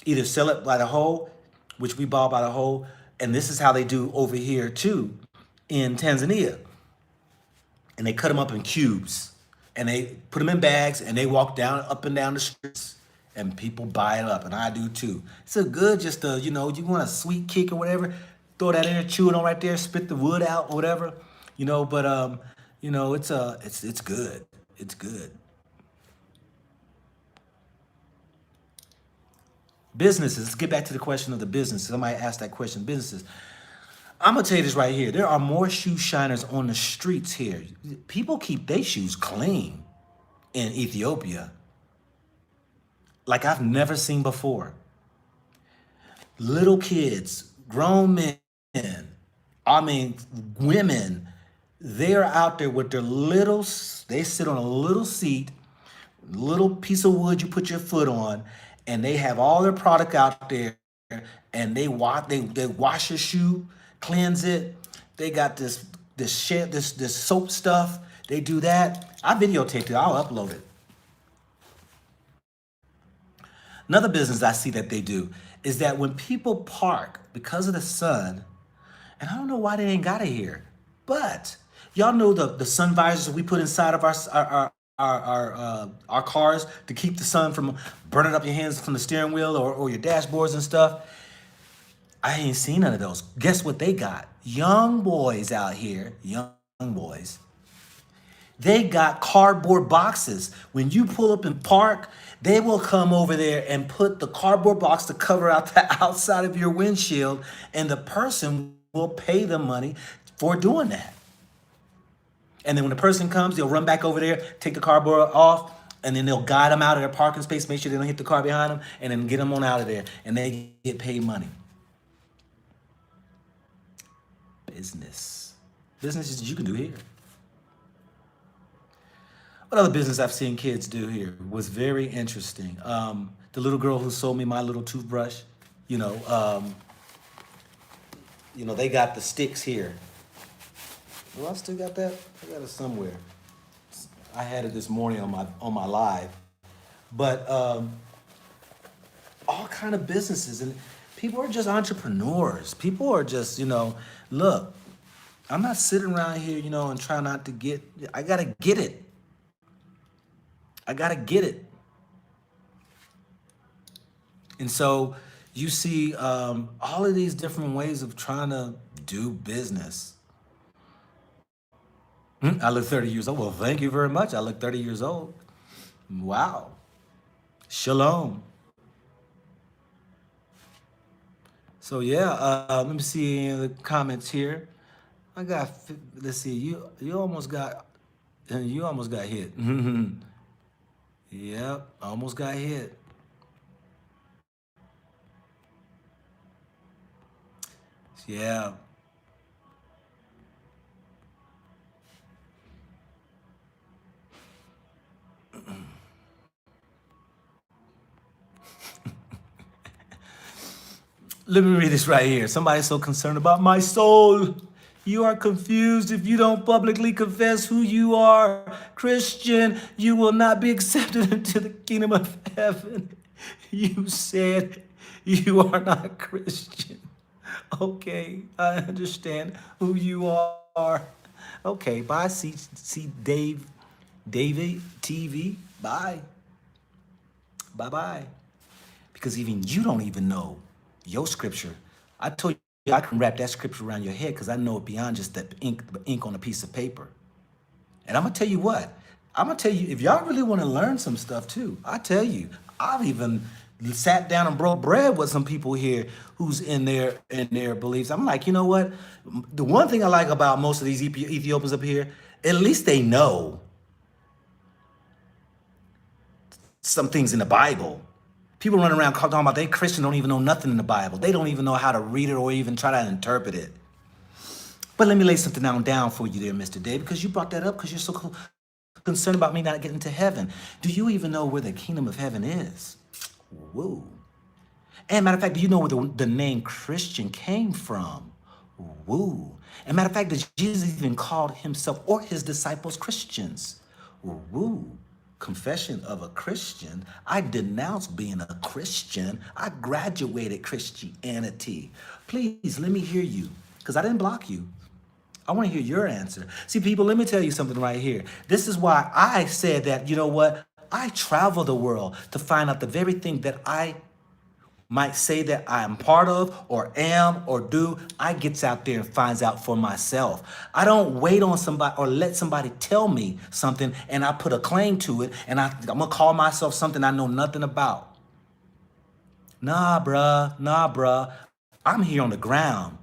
either sell it by the whole, which we bought by the whole, and this is how they do over here too in Tanzania. And they cut them up in cubes, and they put them in bags, and they walk up and down the streets, and people buy it up, and I do too. It's a good, just you know, you want a sweet kick or whatever, throw that in there, chew it on right there, spit the wood out or whatever, you know. But you know, it's good. It's good. Businesses. Let's get back to the question of the business. Somebody asked that question. Businesses. I'm gonna tell you this right here. There are more shoe shiners on the streets here. People keep their shoes clean in Ethiopia, like I've never seen before. Little kids, grown men, I mean, women, they're out there with their little, they sit on a little seat, little piece of wood you put your foot on, and they have all their product out there, and they wash your shoe, cleanse it. They got this soap stuff. They do that. I videotaped it. I'll upload it. Another business I see that they do is that when people park because of the sun, and I don't know why they ain't got it here, but y'all know the sun visors we put inside of our cars to keep the sun from burning up your hands from the steering wheel or your dashboards and stuff. I ain't seen none of those. Guess what they got? Young boys out here, young boys. They got cardboard boxes. When you pull up and park, they will come over there and put the cardboard box to cover out the outside of your windshield, and the person will pay them money for doing that. And then when the person comes, they'll run back over there, take the cardboard off, and then they'll guide them out of their parking space, make sure they don't hit the car behind them, and then get them on out of there, and they get paid money. Businesses you can do here. What other business I've seen kids do here was very interesting. The little girl who sold me my little toothbrush, you know, they got the sticks here. Well, I still got that. I got it somewhere. I had it this morning on my live, but all kind of businesses, and people are just entrepreneurs. People are just, look, I'm not sitting around here, and try not to get. I gotta get it. I gotta get it. And so you see all of these different ways of trying to do business. I look 30 years old. Well, thank you very much. I look 30 years old. Wow. Shalom. So yeah, let me see any of the comments here. Let's see, you almost got hit. Yep, almost got hit. Yeah, Let me read this right here. Somebody's so concerned about my soul. You are confused if you don't publicly confess who you are. Christian, you will not be accepted into the kingdom of heaven. You said you are not Christian. Okay, I understand who you are. Okay, bye. See David TV. Bye. Bye bye. Because even you don't even know your scripture. I told you I can wrap that scripture around your head because I know it beyond just the ink on a piece of paper. And I'm gonna tell you what. I'm gonna tell you, if y'all really want to learn some stuff too, I tell you, I've even sat down and broke bread with some people here who's in their beliefs. I'm like, you know what? The one thing I like about most of these Ethiopians up here, at least they know some things in the Bible. People run around talking about they Christian don't even know nothing in the Bible. They don't even know how to read it or even try to interpret it. But let me lay something down for you there, Mr. Dave, because you brought that up because you're so concerned about me not getting to heaven. Do you even know where the kingdom of heaven is? Woo. And matter of fact, do you know where the name Christian came from? Woo. And matter of fact, that Jesus even called himself or his disciples Christians? Woo. Confession of a Christian. I denounce being a Christian. I graduated Christianity. Please let me hear you, because I didn't block you. I want to hear your answer. See, people, let me tell you something right here. This is why I said that, you know what? I travel the world to find out the very thing that I might say that I am part of or am or do. I gets out there and finds out for myself. I don't wait on somebody or let somebody tell me something and I put a claim to it and I'm gonna call myself something I know nothing about. Nah, bruh. I'm here on the ground.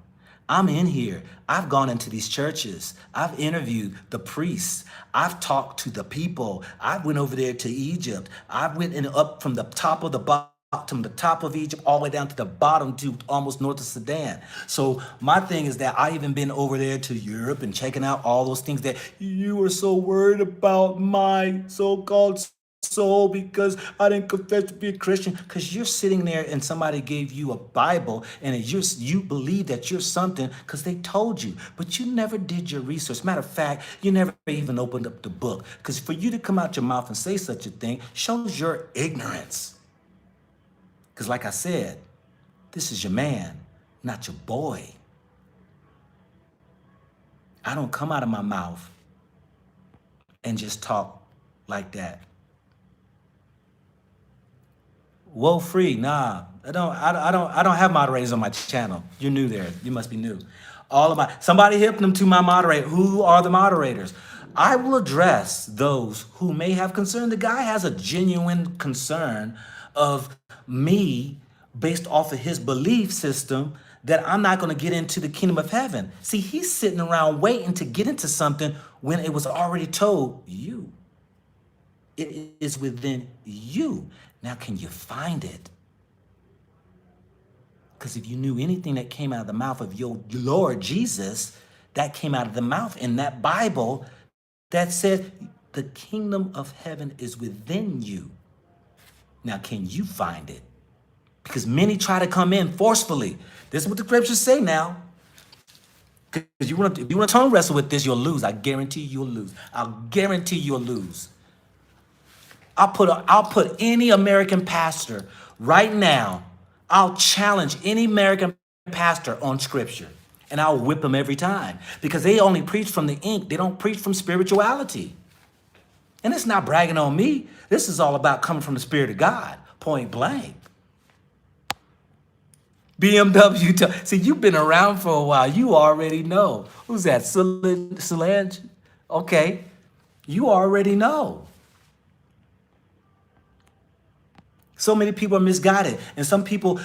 I'm in here. I've gone into these churches. I've interviewed the priests. I've talked to the people. I went over there to Egypt. I went up from the top of the bottom, the top of Egypt, all the way down to the bottom to almost north of Sudan. So my thing is that I even been over there to Europe and checking out all those things that you were so worried about my so-called soul because I didn't confess to be a Christian, because you're sitting there and somebody gave you a Bible and you believe that you're something because they told you, but you never did your research. Matter of fact, you never even opened up the book, because for you to come out your mouth and say such a thing shows your ignorance. Because like I said, this is your man, not your boy. I don't come out of my mouth and just talk like that. Woe free, nah. I don't have moderators on my channel. You're new there. You must be new. Somebody hit them to my moderator. Who are the moderators? I will address those who may have concern. The guy has a genuine concern of me based off of his belief system that I'm not going to get into the kingdom of heaven. See, he's sitting around waiting to get into something when it was already told you. It is within you. Now, can you find it? Because if you knew anything that came out of the mouth of your Lord Jesus, that came out of the mouth in that Bible that said the kingdom of heaven is within you. Now, can you find it? Because many try to come in forcefully. This is what the scriptures say now. Because if you want to tongue wrestle with this, you'll lose. I guarantee you'll lose. I'll guarantee you'll lose. I'll put any American pastor right now. I'll challenge any American pastor on scripture, and I'll whip them every time, because they only preach from the ink. They don't preach from spirituality. And it's not bragging on me. This is all about coming from the Spirit of God, point blank. BMW. See, you've been around for a while. You already know. Who's that? Solange? Okay. You already know. So many people are misguided. And some people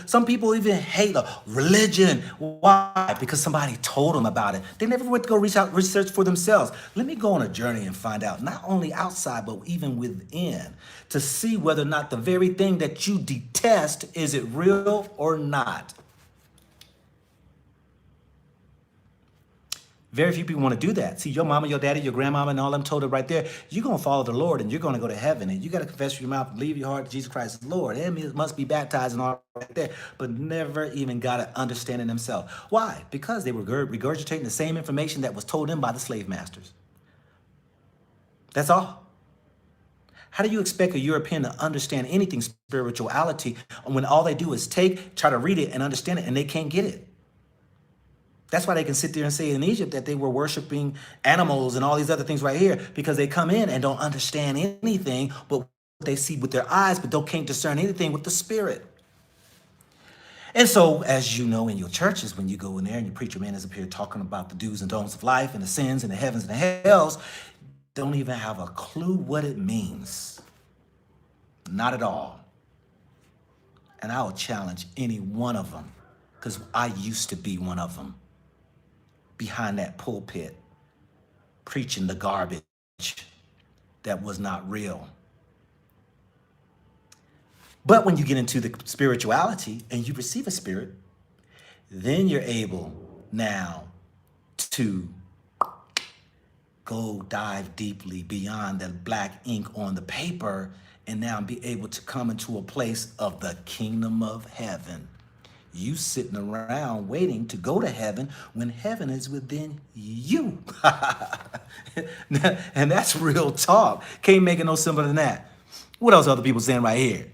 even hate religion. Why? Because somebody told them about it. They never went to go research for themselves. Let me go on a journey and find out, not only outside, but even within, to see whether or not the very thing that you detest, is it real or not? Very few people want to do that. See, your mama, your daddy, your grandmama, and all them told it right there, you're going to follow the Lord and you're going to go to heaven. And you got to confess with your mouth, believe your heart, Jesus Christ is Lord. And must be baptized and all right there, but never even got to understand it themselves. Why? Because they were regurgitating the same information that was told them by the slave masters. That's all. How do you expect a European to understand anything spirituality when all they do is try to read it and understand it, and they can't get it? That's why they can sit there and say in Egypt that they were worshiping animals and all these other things right here, because they come in and don't understand anything but what they see with their eyes, but can't discern anything with the spirit. And so, as you know, in your churches, when you go in there and your preacher man is up here talking about the do's and don'ts of life and the sins and the heavens and the hells, don't even have a clue what it means. Not at all. And I will challenge any one of them, because I used to be one of them, behind that pulpit, preaching the garbage that was not real. But when you get into the spirituality and you receive a spirit, then you're able now to go dive deeply beyond the black ink on the paper and now be able to come into a place of the kingdom of heaven. You sitting around waiting to go to heaven when heaven is within you. And that's real talk. Can't make it no simpler than that. What else are other people saying right here?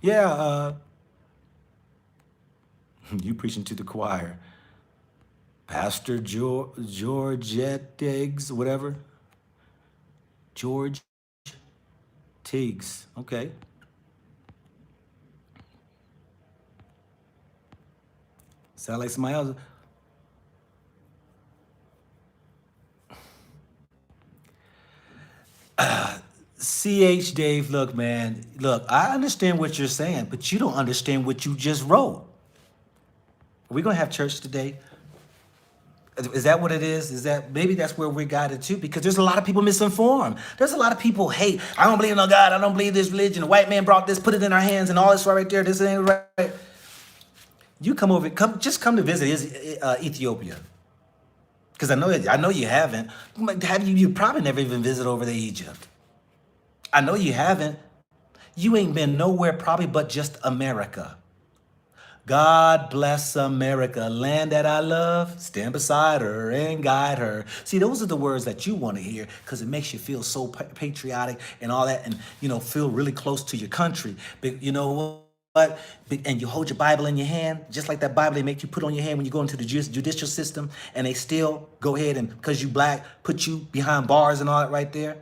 Yeah, you preaching to the choir. Pastor Georgette Diggs, whatever. George Tiggs. Okay. Sound like somebody else. CH Dave, look, man, look, I understand what you're saying, but you don't understand what you just wrote. Are we going to have church today? Is that what it is? Is that maybe that's where we're guided to? Because there's a lot of people misinformed. There's a lot of people hate. I don't believe in no God. I don't believe this religion. The white man brought this, put it in our hands, and all this right there. This ain't right. You come over, just come to visit Ethiopia. Because I know you haven't. You probably never even visited over to Egypt. I know you haven't. You ain't been nowhere probably but just America. God bless America, land that I love. Stand beside her and guide her. See, those are the words that you want to hear because it makes you feel so patriotic and all that, and feel really close to your country. But you know what? And you hold your Bible in your hand, just like that Bible they make you put on your hand when you go into the judicial system, and they still go ahead and, because you black, put you behind bars and all that right there.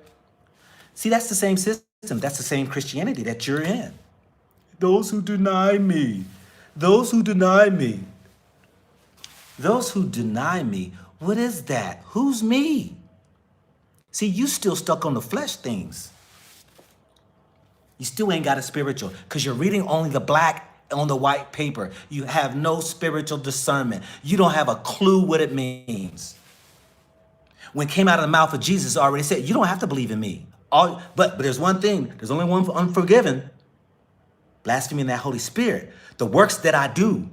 See, that's the same system. That's the same Christianity that you're in. Those who deny me. Those who deny me. Those who deny me. What is that? Who's me? See, you still stuck on the flesh things. You still ain't got a spiritual because you're reading only the black on the white paper. You have no spiritual discernment. You don't have a clue what it means. When it came out of the mouth of Jesus, already said, you don't have to believe in me. But there's one thing. There's only one for unforgiven. Blaspheming that Holy Spirit. The works that I do.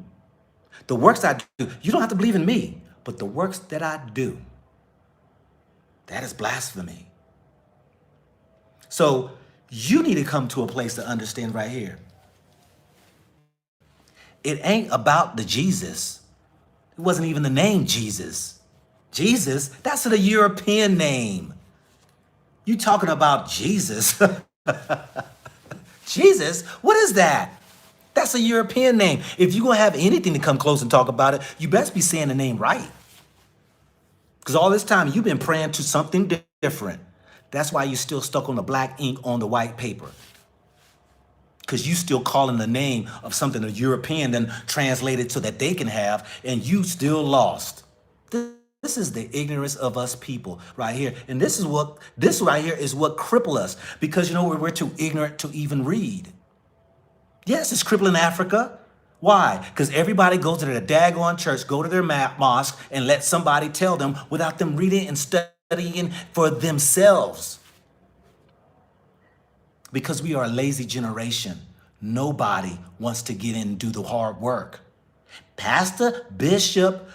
The works I do. You don't have to believe in me. But the works that I do. That is blasphemy. So you need to come to a place to understand right here. It ain't about the Jesus. It wasn't even the name Jesus. Jesus, that's a European name. You talking about Jesus? Jesus? What is that? That's a European name. If you're going to have anything to come close and talk about it, you best be saying the name right. Because all this time you've been praying to something different. That's why you're still stuck on the black ink on the white paper. Because you still calling the name of something a European then translated so that they can have, and you still lost. This is the ignorance of us people right here. And this right here is what cripple us. Because we're too ignorant to even read. Yes, it's crippling Africa. Why? Because everybody goes to their daggone church, go to their mosque, and let somebody tell them without them reading and studying studying for themselves. Because we are a lazy generation. Nobody wants to get in and do the hard work. Pastor, bishop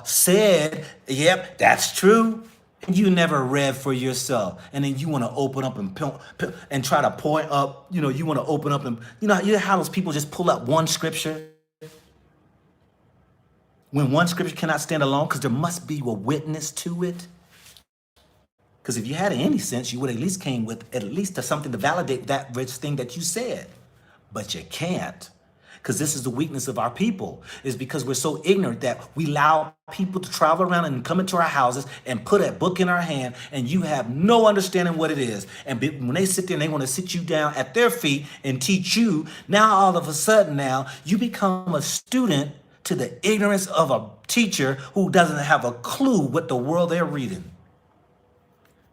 said, yep, that's true. And you never read for yourself. And then you want to open up and try to point up, you want to open up and, you know how those people just pull up one scripture? When one scripture cannot stand alone because there must be a witness to it. Because if you had any sense, you would at least came with at least something to validate that rich thing that you said. But you can't. Because this is the weakness of our people, is because we're so ignorant that we allow people to travel around and come into our houses and put a book in our hand, and you have no understanding what it is. And when they sit there and they want to sit you down at their feet and teach you, now all of a sudden now you become a student to the ignorance of a teacher who doesn't have a clue what the world they're reading.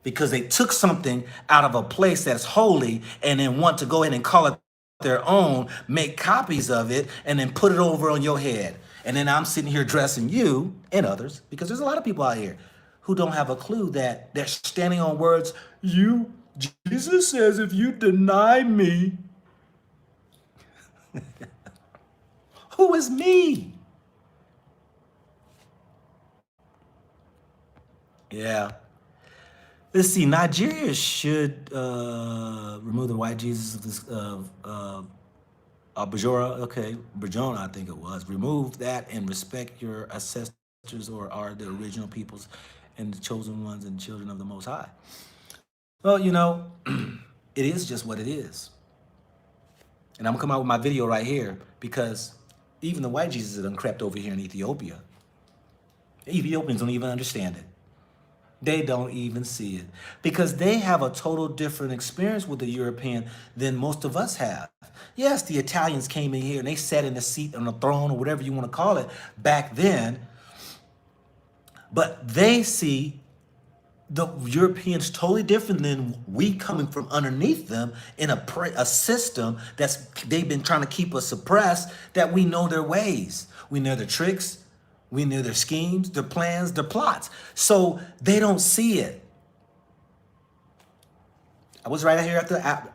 Because they took something out of a place that's holy and then want to go ahead and call it their own, make copies of it, and then put it over on your head. And then I'm sitting here addressing you and others, because there's a lot of people out here who don't have a clue that they're standing on words. Jesus says, if you deny me, who is me? Yeah. Let's see. Nigeria should remove the white Jesus of this Bajora. Okay, Bajona, I think it was. Remove that and respect your ancestors, or are the original peoples and the chosen ones and children of the Most High. Well, it is just what it is. And I'm gonna come out with my video right here because even the white Jesus done crept over here in Ethiopia. The Ethiopians don't even understand it. They don't even see it because they have a total different experience with the European than most of us have. Yes, the Italians came in here and they sat in a seat on a throne or whatever you want to call it back then, but they see the Europeans totally different than we coming from underneath them in a system they've been trying to keep us suppressed, that we know their ways. We know their tricks. We know their schemes, their plans, their plots. So they don't see it. I was right here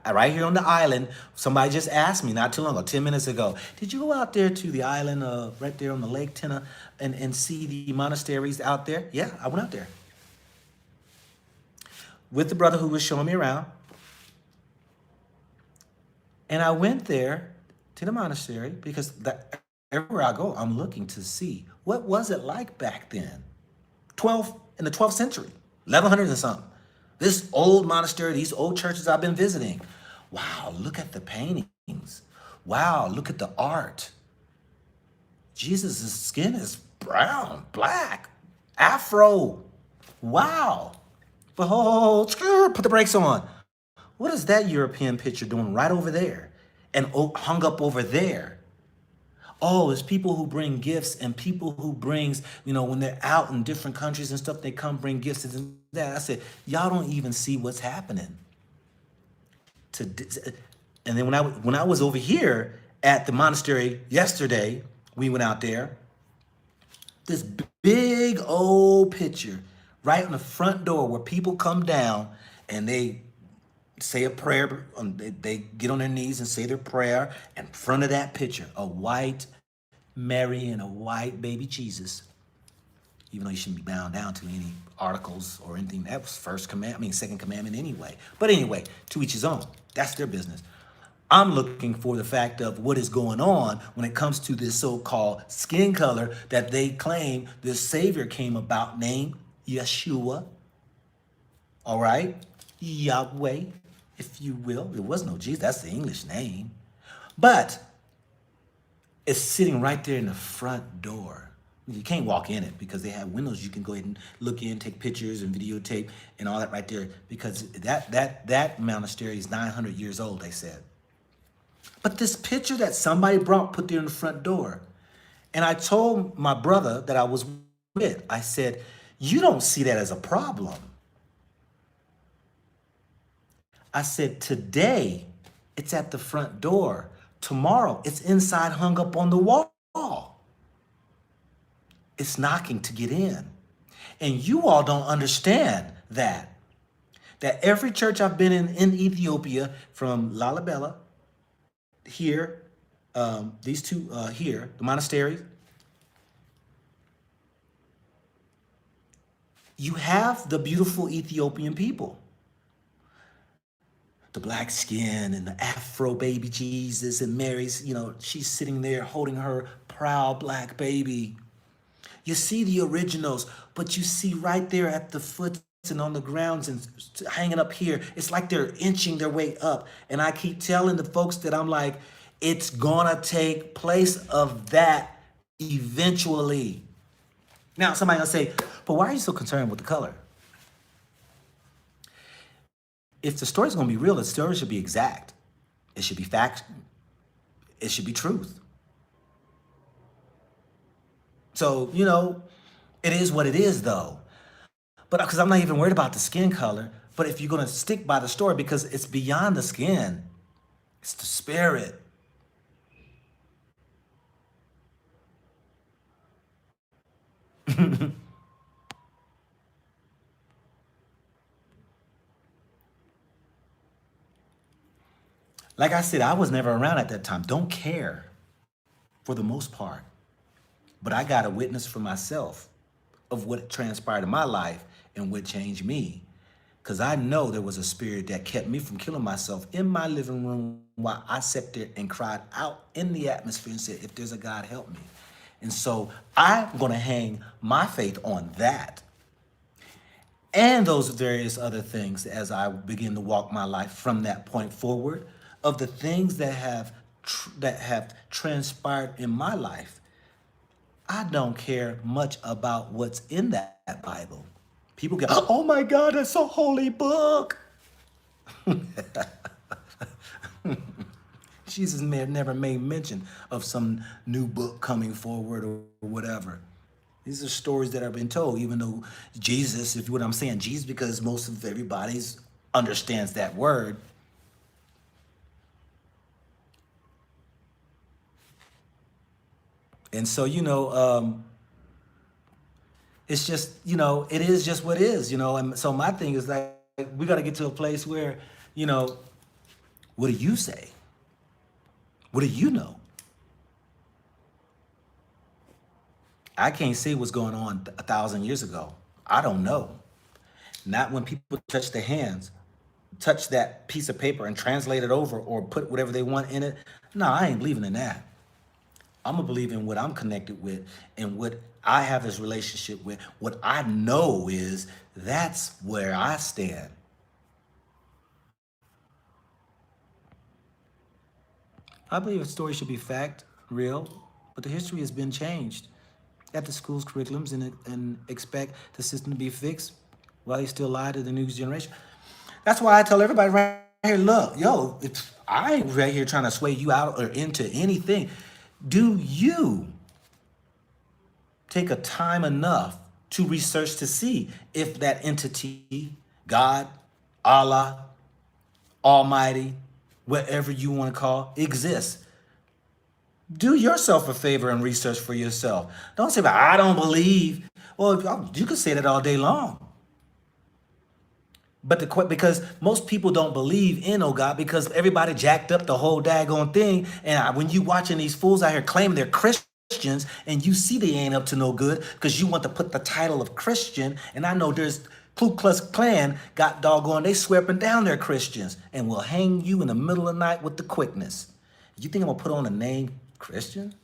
right here on the island. Somebody just asked me not too long ago, 10 minutes ago, did you go out there to the island right there on the Lake Tenna and see the monasteries out there? Yeah, I went out there with the brother who was showing me around. And I went there to the monastery because everywhere I go, I'm looking to see what was it like back then, in the 12th century, 1100 and something. This old monastery, these old churches I've been visiting. Wow, look at the paintings. Wow, look at the art. Jesus' skin is brown, black, afro. Wow. But put the brakes on. What is that European picture doing right over there and hung up over there? Oh, it's people who bring gifts and people who brings, when they're out in different countries and stuff, they come bring gifts and that. I said, y'all don't even see what's happening. And then when I was over here at the monastery yesterday, we went out there, this big old picture right on the front door where people come down and they say a prayer, they get on their knees and say their prayer in front of that picture, a white Mary and a white baby Jesus. Even though you shouldn't be bound down to any articles or anything. That was second commandment anyway. But anyway, to each his own. That's their business. I'm looking for the fact of what is going on when it comes to this so-called skin color that they claim this Savior came about, named Yeshua. All right? Yahweh, if you will. There was no Jesus. That's the English name. But it's sitting right there in the front door. You can't walk in it because they have windows. You can go ahead and look in, take pictures and videotape and all that right there, because that monastery is 900 years old, they said. But this picture that somebody put there in the front door, and I told my brother that I was with, I said, you don't see that as a problem. I said, today, it's at the front door. Tomorrow, it's inside, hung up on the wall. It's knocking to get in. And you all don't understand that every church I've been in Ethiopia, from Lalibela here, these two here, the monasteries, you have the beautiful Ethiopian people, the black skin and the Afro baby Jesus, and Mary's, she's sitting there holding her proud black baby. You see the originals, but you see right there at the foot and on the grounds and hanging up here, it's like they're inching their way up. And I keep telling the folks that I'm like, it's gonna take place of that eventually. Now, somebody gonna say, but why are you so concerned with the color? If the story's gonna be real, the story should be exact. It should be fact. It should be truth. So, it is what it is though. But because I'm not even worried about the skin color, but if you're gonna stick by the story, because it's beyond the skin, it's the spirit. Like I said, I was never around at that time. Don't care for the most part. But I got a witness for myself of what transpired in my life and what changed me. Because I know there was a spirit that kept me from killing myself in my living room while I sat there and cried out in the atmosphere and said, if there's a God, help me. And so I'm going to hang my faith on that and those various other things as I begin to walk my life from that point forward, of the things that have transpired in my life. I don't care much about what's in that Bible. People go, oh my God, that's a holy book. Jesus may have never made mention of some new book coming forward or whatever. These are stories that have been told, even though Jesus, if you what I'm saying, Jesus, because most of everybody's understands that word. And so, it's just, it is just what it is, And so my thing is like, we got to get to a place where, what do you say? What do you know? I can't say what's going on 1,000 years ago. I don't know. Not when people touch their hands, touch that piece of paper and translate it over or put whatever they want in it. No, I ain't believing in that. I'm gonna believe in what I'm connected with and what I have this relationship with. What I know is that's where I stand. I believe a story should be fact, real, but the history has been changed at the school's curriculums and expect the system to be fixed while they still lie to the new generation. That's why I tell everybody right here, look, I ain't right here trying to sway you out or into anything. Do you take a time enough to research to see if that entity, God, Allah, Almighty, whatever you want to call, exists? Do yourself a favor and research for yourself. Don't say, I don't believe. Well, you can say that all day long. But because most people don't believe in, oh God, because everybody jacked up the whole daggone thing. And when you watching these fools out here claiming they're Christians and you see they ain't up to no good because you want to put the title of Christian. And I know there's Ku Klux Klan got doggone, they swear up and down they're Christians and will hang you in the middle of the night with the quickness. You think I'm gonna put on a name Christian?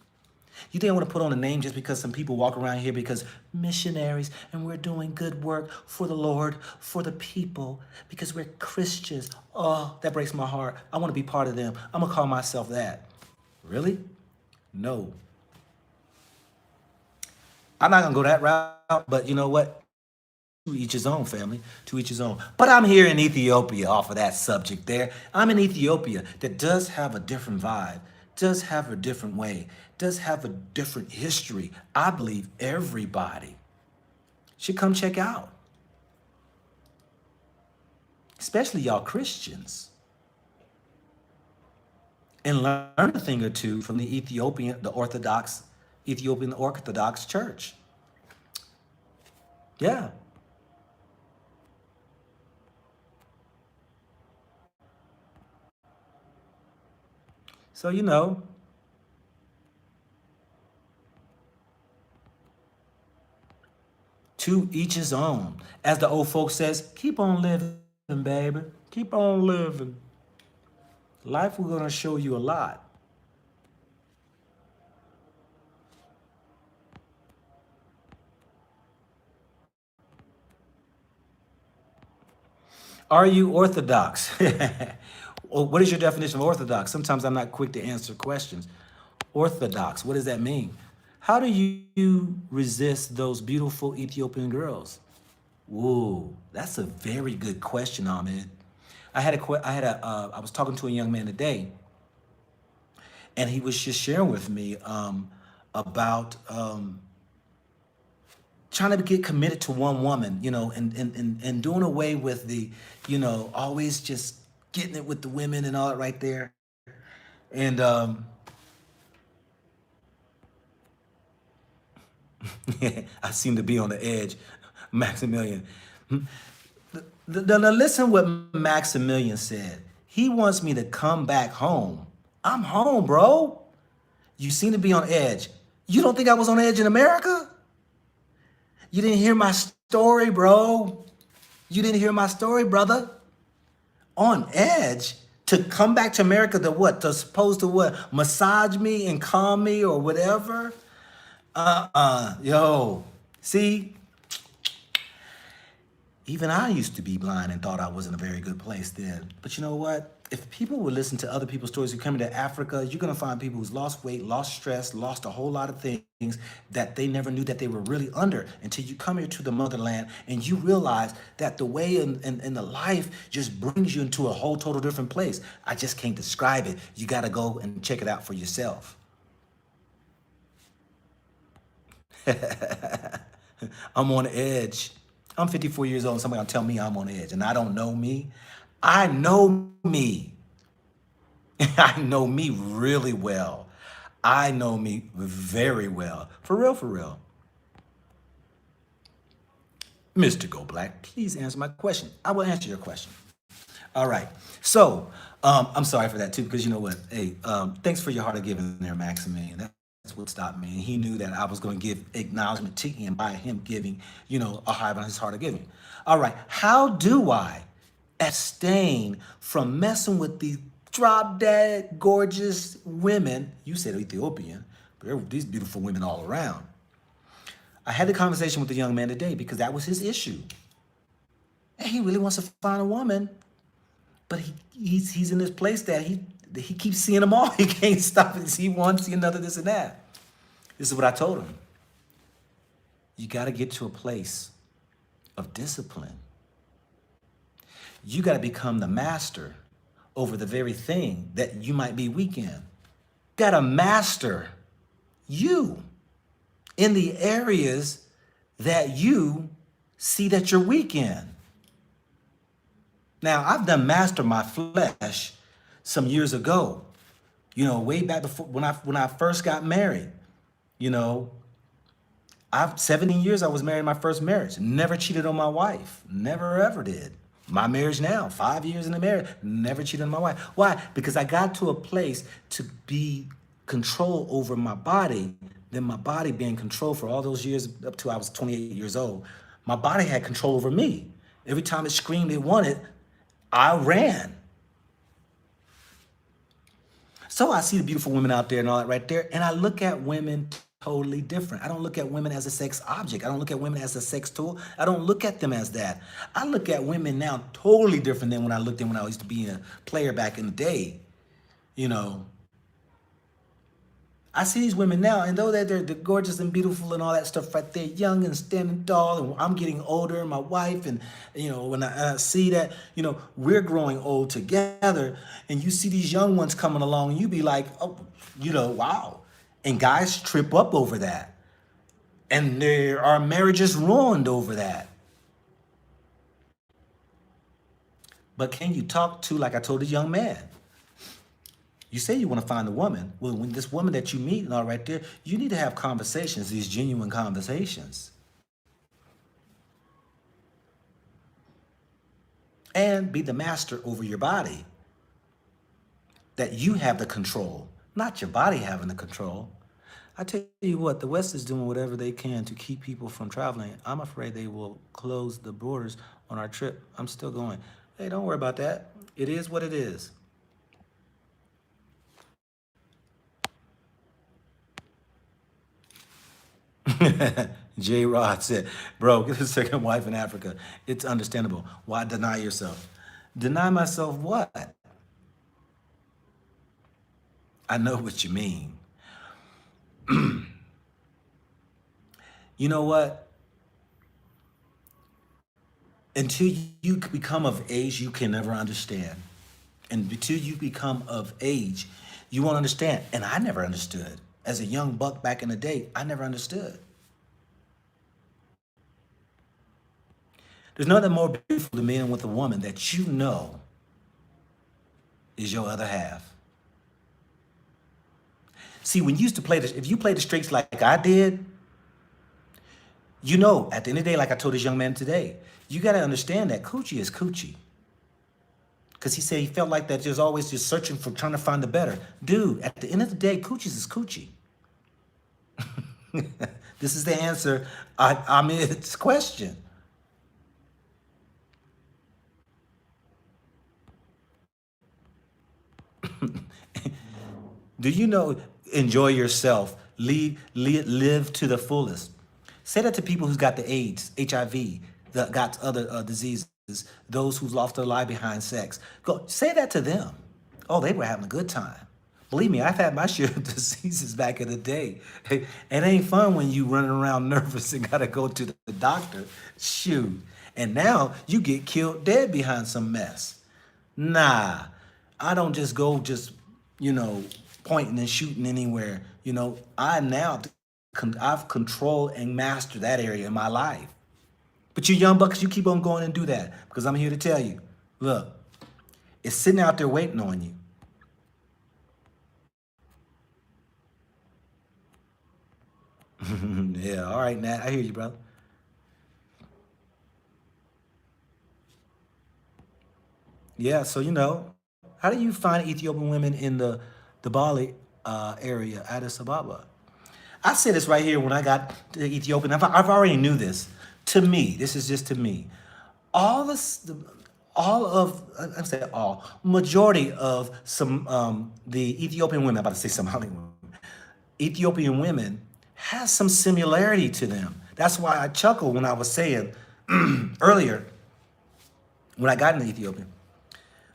You think I want to put on a name just because some people walk around here because missionaries and we're doing good work for the Lord, for the people, because we're Christians. Oh, that breaks my heart. I want to be part of them. I'm going to call myself that. Really? No. I'm not going to go that route, but you know what? To each his own, family, to each his own. But I'm here in Ethiopia off of that subject there. I'm in Ethiopia that does have a different vibe, does have a different way, does have a different history. I believe everybody should come check out, especially y'all Christians, and learn a thing or two from the Ethiopian Orthodox Church. Yeah. So, to each his own. As the old folks says, keep on living, baby. Keep on living. Life will gonna show you a lot. Are you orthodox? Well, what is your definition of orthodox? Sometimes I'm not quick to answer questions. Orthodox, what does that mean? How do you resist those beautiful Ethiopian girls? Whoa, that's a very good question, Ahmed. I was talking to a young man today, and he was just sharing with me about trying to get committed to one woman, and doing away with the, always just getting it with the women and all that right there. And I seem to be on the edge, Maximilian. Now listen what Maximilian said. He wants me to come back home. I'm home, bro. You seem to be on edge. You don't think I was on edge in America? You didn't hear my story, bro. You didn't hear my story, brother. On edge to come back to America to what? To supposed to what? Massage me and calm me or whatever? Yo. See, even I used to be blind and thought I was in a very good place then. But you know what? If people would listen to other people's stories who come into Africa, you're gonna find people who's lost weight, lost stress, lost a whole lot of things that they never knew that they were really under until you come here to the motherland and you realize that the way in the life just brings you into a whole total different place. I just can't describe it. You gotta go and check it out for yourself. I'm on the edge. I'm 54 years old and somebody gonna tell me I'm on the edge and I don't know me. I know me. I know me really well. I know me very well. For real, for real. Mr. Go Black, please answer my question. I will answer your question. All right. So, I'm sorry for that too, because you know what? Hey, thanks for your heart of giving there, Maximilian. That's what stopped me. He knew that I was going to give acknowledgement to him by him giving, a hive on his heart of giving. All right. How do I abstain from messing with these drop dead gorgeous women? You said Ethiopian, but there were these beautiful women all around. I had the conversation with the young man today because that was his issue. And he really wants to find a woman, but he's in this place that he keeps seeing them all. He can't stop it. See one, see another, this and that. This is what I told him. You got to get to a place of discipline. You got to become the master over the very thing that you might be weak in. Got to master you in the areas that you see that you're weak in. Now, I've done master my flesh some years ago, way back before when I first got married. I've 17 years I was married in my first marriage. Never cheated on my wife. Never ever did. My marriage now, 5 years in the marriage, never cheated on my wife. Why? Because I got to a place to be control over my body, then my body being controlled for all those years up to I was 28 years old. My body had control over me. Every time it screamed it wanted, I ran. So I see the beautiful women out there and all that right there, and I look at women totally different. I don't look at women as a sex object. I don't look at women as a sex tool. I don't look at them as that. I look at women now totally different than when I looked at when I used to be a player back in the day. I see these women now, and though they're gorgeous and beautiful and all that stuff right there, young and standing tall, and I'm getting older, and my wife, and when I see that, we're growing old together, and you see these young ones coming along, and you be like, oh, wow. And guys trip up over that. And there are marriages ruined over that. But can you talk to, like I told the young man, you say you want to find a woman. Well, when this woman that you meet and all right there, you need to have conversations, these genuine conversations. and be the master over your body. That you have the control, not your body having the control. I tell you what, the West is doing whatever they can to keep people from traveling. I'm afraid they will close the borders on our trip. I'm still going. Hey, don't worry about that. It is what it is. J. Rod said, bro, get a second wife in Africa. It's understandable. Why deny yourself? Deny myself what? I know what you mean. You know what? Until you become of age, you can never understand. And until you become of age, you won't understand. And I never understood. As a young buck back in the day, I never understood. There's nothing more beautiful than being with a woman that you know is your other half. See, when you used to play this, if you played the streets like I did, you know, at the end of the day, like I told this young man today, you got to understand that coochie is coochie. Because he said he felt like that there's always just searching for trying to find the better. Dude, at the end of the day, coochies is coochie. This is the answer. I'm its question. Do you know, enjoy yourself, live to the fullest? Say that to people who's got the AIDS, HIV, that got other diseases, those who've lost their life behind sex. Go say that to them. Oh, they were having a good time. Believe me, I've had my share of diseases back in the day. It ain't fun when you running around nervous and gotta go to the doctor. Shoot. And now you get killed dead behind some mess. Nah, I don't just go you know, pointing and shooting anywhere. You know, I've controlled and mastered that area in my life. But you young bucks, you keep on going and do that because I'm here to tell you, look, it's sitting out there waiting on you. Yeah, all right, Nat, I hear you, brother. Yeah, so you know, how do you find Ethiopian women in the Bali area, Addis Ababa? I say this right here when I got to Ethiopian. I've already knew this. To me, this is just to me. All this, all of I say all majority of some the Ethiopian women. I'm about to say Somali women. Ethiopian women has some similarity to them. That's why I chuckled when I was saying earlier when I got into Ethiopia.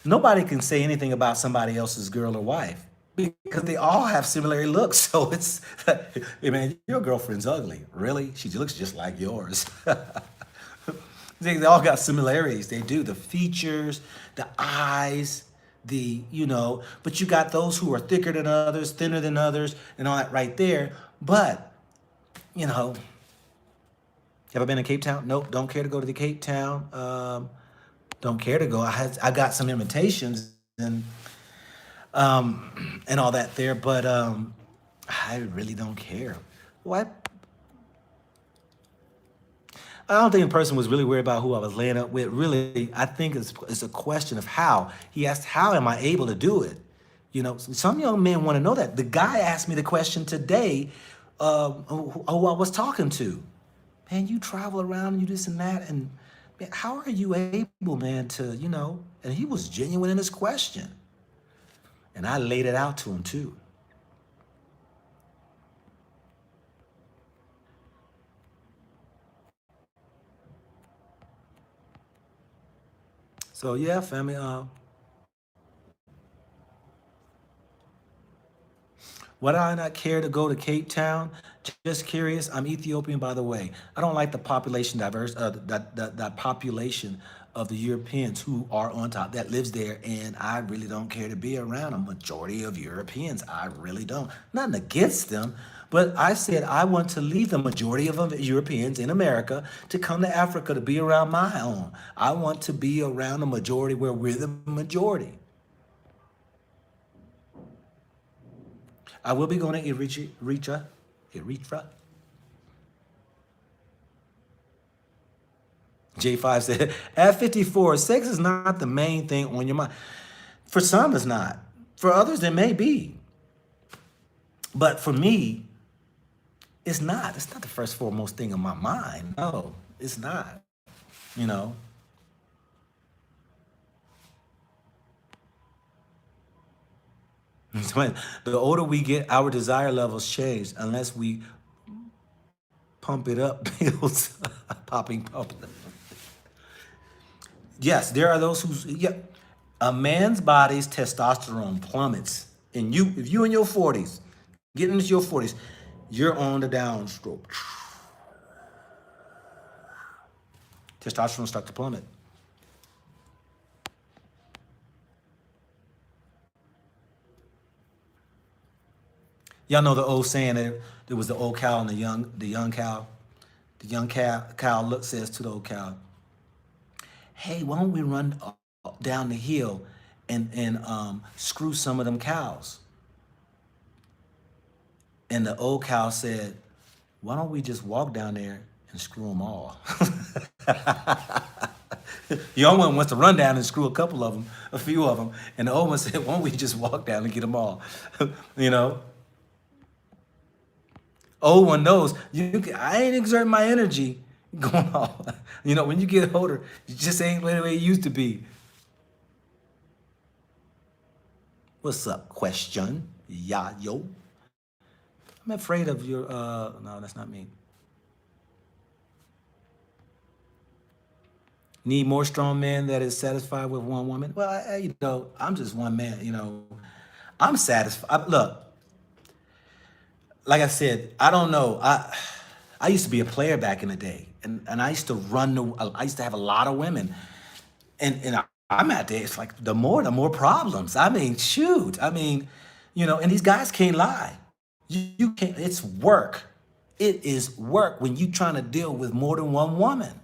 Nobody can say anything about somebody else's girl or wife because they all have similar looks. So it's, hey man, your girlfriend's ugly. Really? She looks just like yours. They all got similarities. They do. The features, the eyes, you know, but you got those who are thicker than others, thinner than others, and all that right there. But, you know, have I been in Cape Town? Nope. Don't care to go to the Cape Town. Don't care to go. I got some invitations and all that there, but I really don't care. What? I don't think the person was really worried about who I was laying up with. Really, I think it's a question of how. He asked, "How am I able to do it?" You know, some young men want to know that. The guy asked me the question today, who I was talking to. Man, you travel around and you this and that, and man, how are you able, man, to, you know? And he was genuine in his question, and I laid it out to him too. So yeah, family. Would I not care to go to Cape Town? Just curious. I'm Ethiopian, by the way. I don't like the population that population of the Europeans who are on top that lives there, and I really don't care to be around a majority of Europeans. I really don't. Nothing against them, but I said I want to leave the majority of Europeans in America to come to Africa to be around my own. I want to be around the majority where we're the majority. I will be going to Eritrea. J5 said, at 54, sex is not the main thing on your mind. For some, it's not. For others, it may be. But for me, it's not. It's not the first foremost thing on my mind. No, it's not. You know? The older we get, our desire levels change unless we pump it up, pills, popping pump. Yes, there are those who, yeah, a man's body's testosterone plummets. And you, if you in your 40s, getting into your 40s, you're on the downstroke. Testosterone start to plummet. Y'all know the old saying that there was the old cow and the young cow. The young cow says to the old cow, "Hey, why don't we run down the hill and screw some of them cows?" And the old cow said, "Why don't we just walk down there and screw them all?" The young one wants to run down and screw a few of them, and the old one said, "Why don't we just walk down and get them all?" You know. Old one knows I ain't exerting my energy going off. You know, when you get older, you just ain't the way it used to be. What's up? Question. Yeah, yo. I'm afraid of your, no, that's not me. Need more strong men that is satisfied with one woman? Well, you know, I'm just one man, you know. I'm satisfied. Look, like I said, I don't know. I used to be a player back in the day, and I used to I used to have a lot of women, and I'm at there. It's like the more problems. I mean, shoot. I mean, you know, and these guys can't lie. You can't. It's work. It is work when you trying to deal with more than one woman.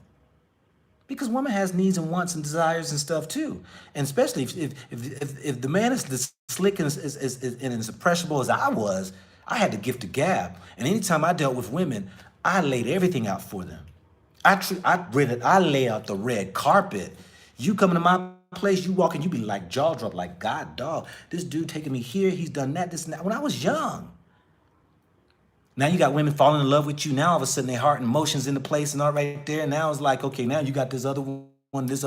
Because woman has needs and wants and desires and stuff too, and especially if the man is as slick and as impressionable as I was, I had the gift of gab, and anytime I dealt with women, I laid everything out for them. I lay out the red carpet. You come to my place, you walk in, you be like jaw drop, like God dog, this dude taking me here, he's done that, this and that. When I was young. Now you got women falling in love with you. Now all of a sudden their heart and emotions in the place and all right there. And now it's like, okay, now you got this other one, this,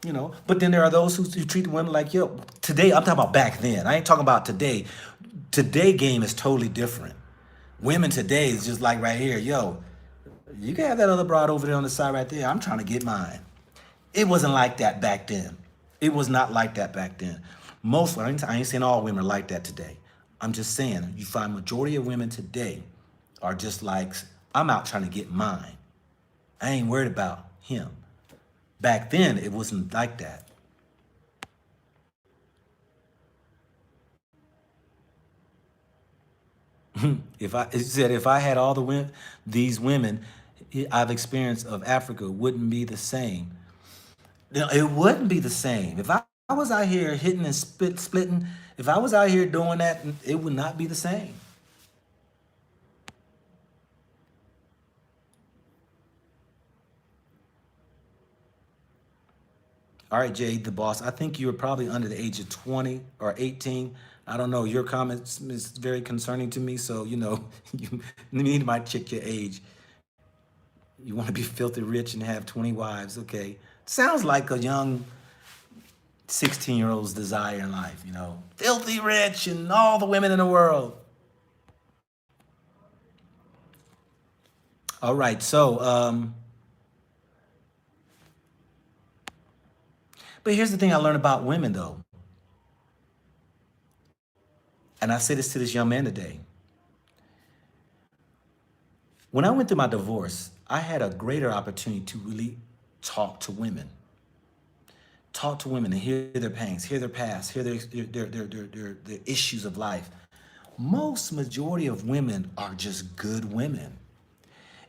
you know. But then there are those who treat the women like, yo, today, I'm talking about back then. I ain't talking about today. Today game is totally different. Women today is just like right here, yo, you can have that other broad over there on the side right there. I'm trying to get mine. It wasn't like that back then. It was not like that back then. I ain't saying all women are like that today. I'm just saying, you find majority of women today are just like, I'm out trying to get mine. I ain't worried about him. Back then, it wasn't like that. If I had all these women I've experienced of Africa wouldn't be the same. It wouldn't be the same. If I was out here hitting and splitting, if I was out here doing that, it would not be the same. All right, Jade, the boss. I think you were probably under the age of 20 or 18. I don't know. Your comments is very concerning to me. So, you know, you might check your age. You want to be filthy rich and have 20 wives. Okay. Sounds like a young 16-year-old's desire in life, you know. Filthy rich and all the women in the world. All right. So, but here's the thing I learned about women, though. And I say this to this young man today. When I went through my divorce, I had a greater opportunity to really talk to women. Talk to women and hear their pains, hear their past, hear their issues of life. Majority of women are just good women.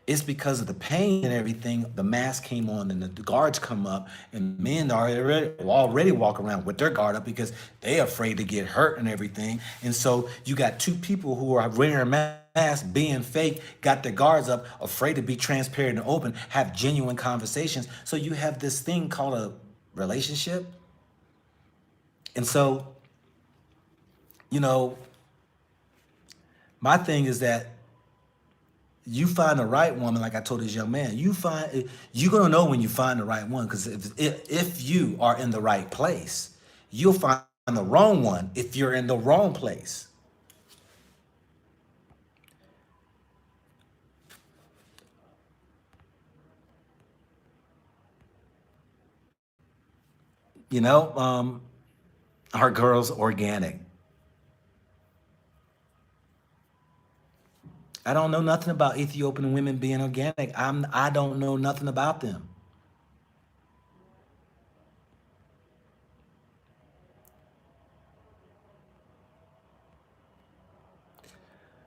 It's because of the pain and everything. The mask came on and the guards come up, and men are already walk around with their guard up because they're afraid to get hurt and everything. And so you got two people who are wearing masks, being fake, got their guards up, afraid to be transparent and open, have genuine conversations. So you have this thing called a relationship. And so, you know, my thing is that you find the right woman, like I told this young man, you're gonna know when you find the right one, because if you are in the right place, you'll find the wrong one if you're in the wrong place. You know, our girl's organic. I don't know nothing about Ethiopian women being organic. I don't know nothing about them.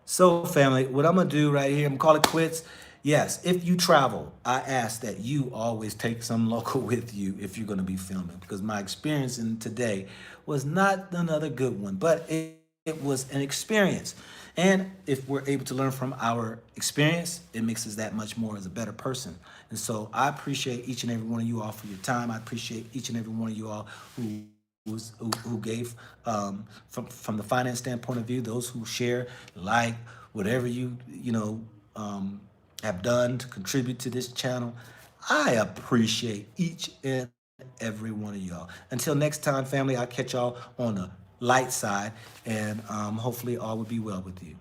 So, family, what I'm gonna do right here, I'm gonna call it quits. Yes, if you travel, I ask that you always take some local with you if you're gonna be filming, because my experience in today was not another good one, but it was an experience. And if we're able to learn from our experience, it makes us that much more as a better person. And so I appreciate each and every one of you all for your time. I appreciate each and every one of you all who gave from the finance standpoint of view, those who share, like, whatever have done to contribute to this channel. I appreciate each and every one of y'all. Until next time, family, I'll catch y'all on the light side, and hopefully all will be well with you.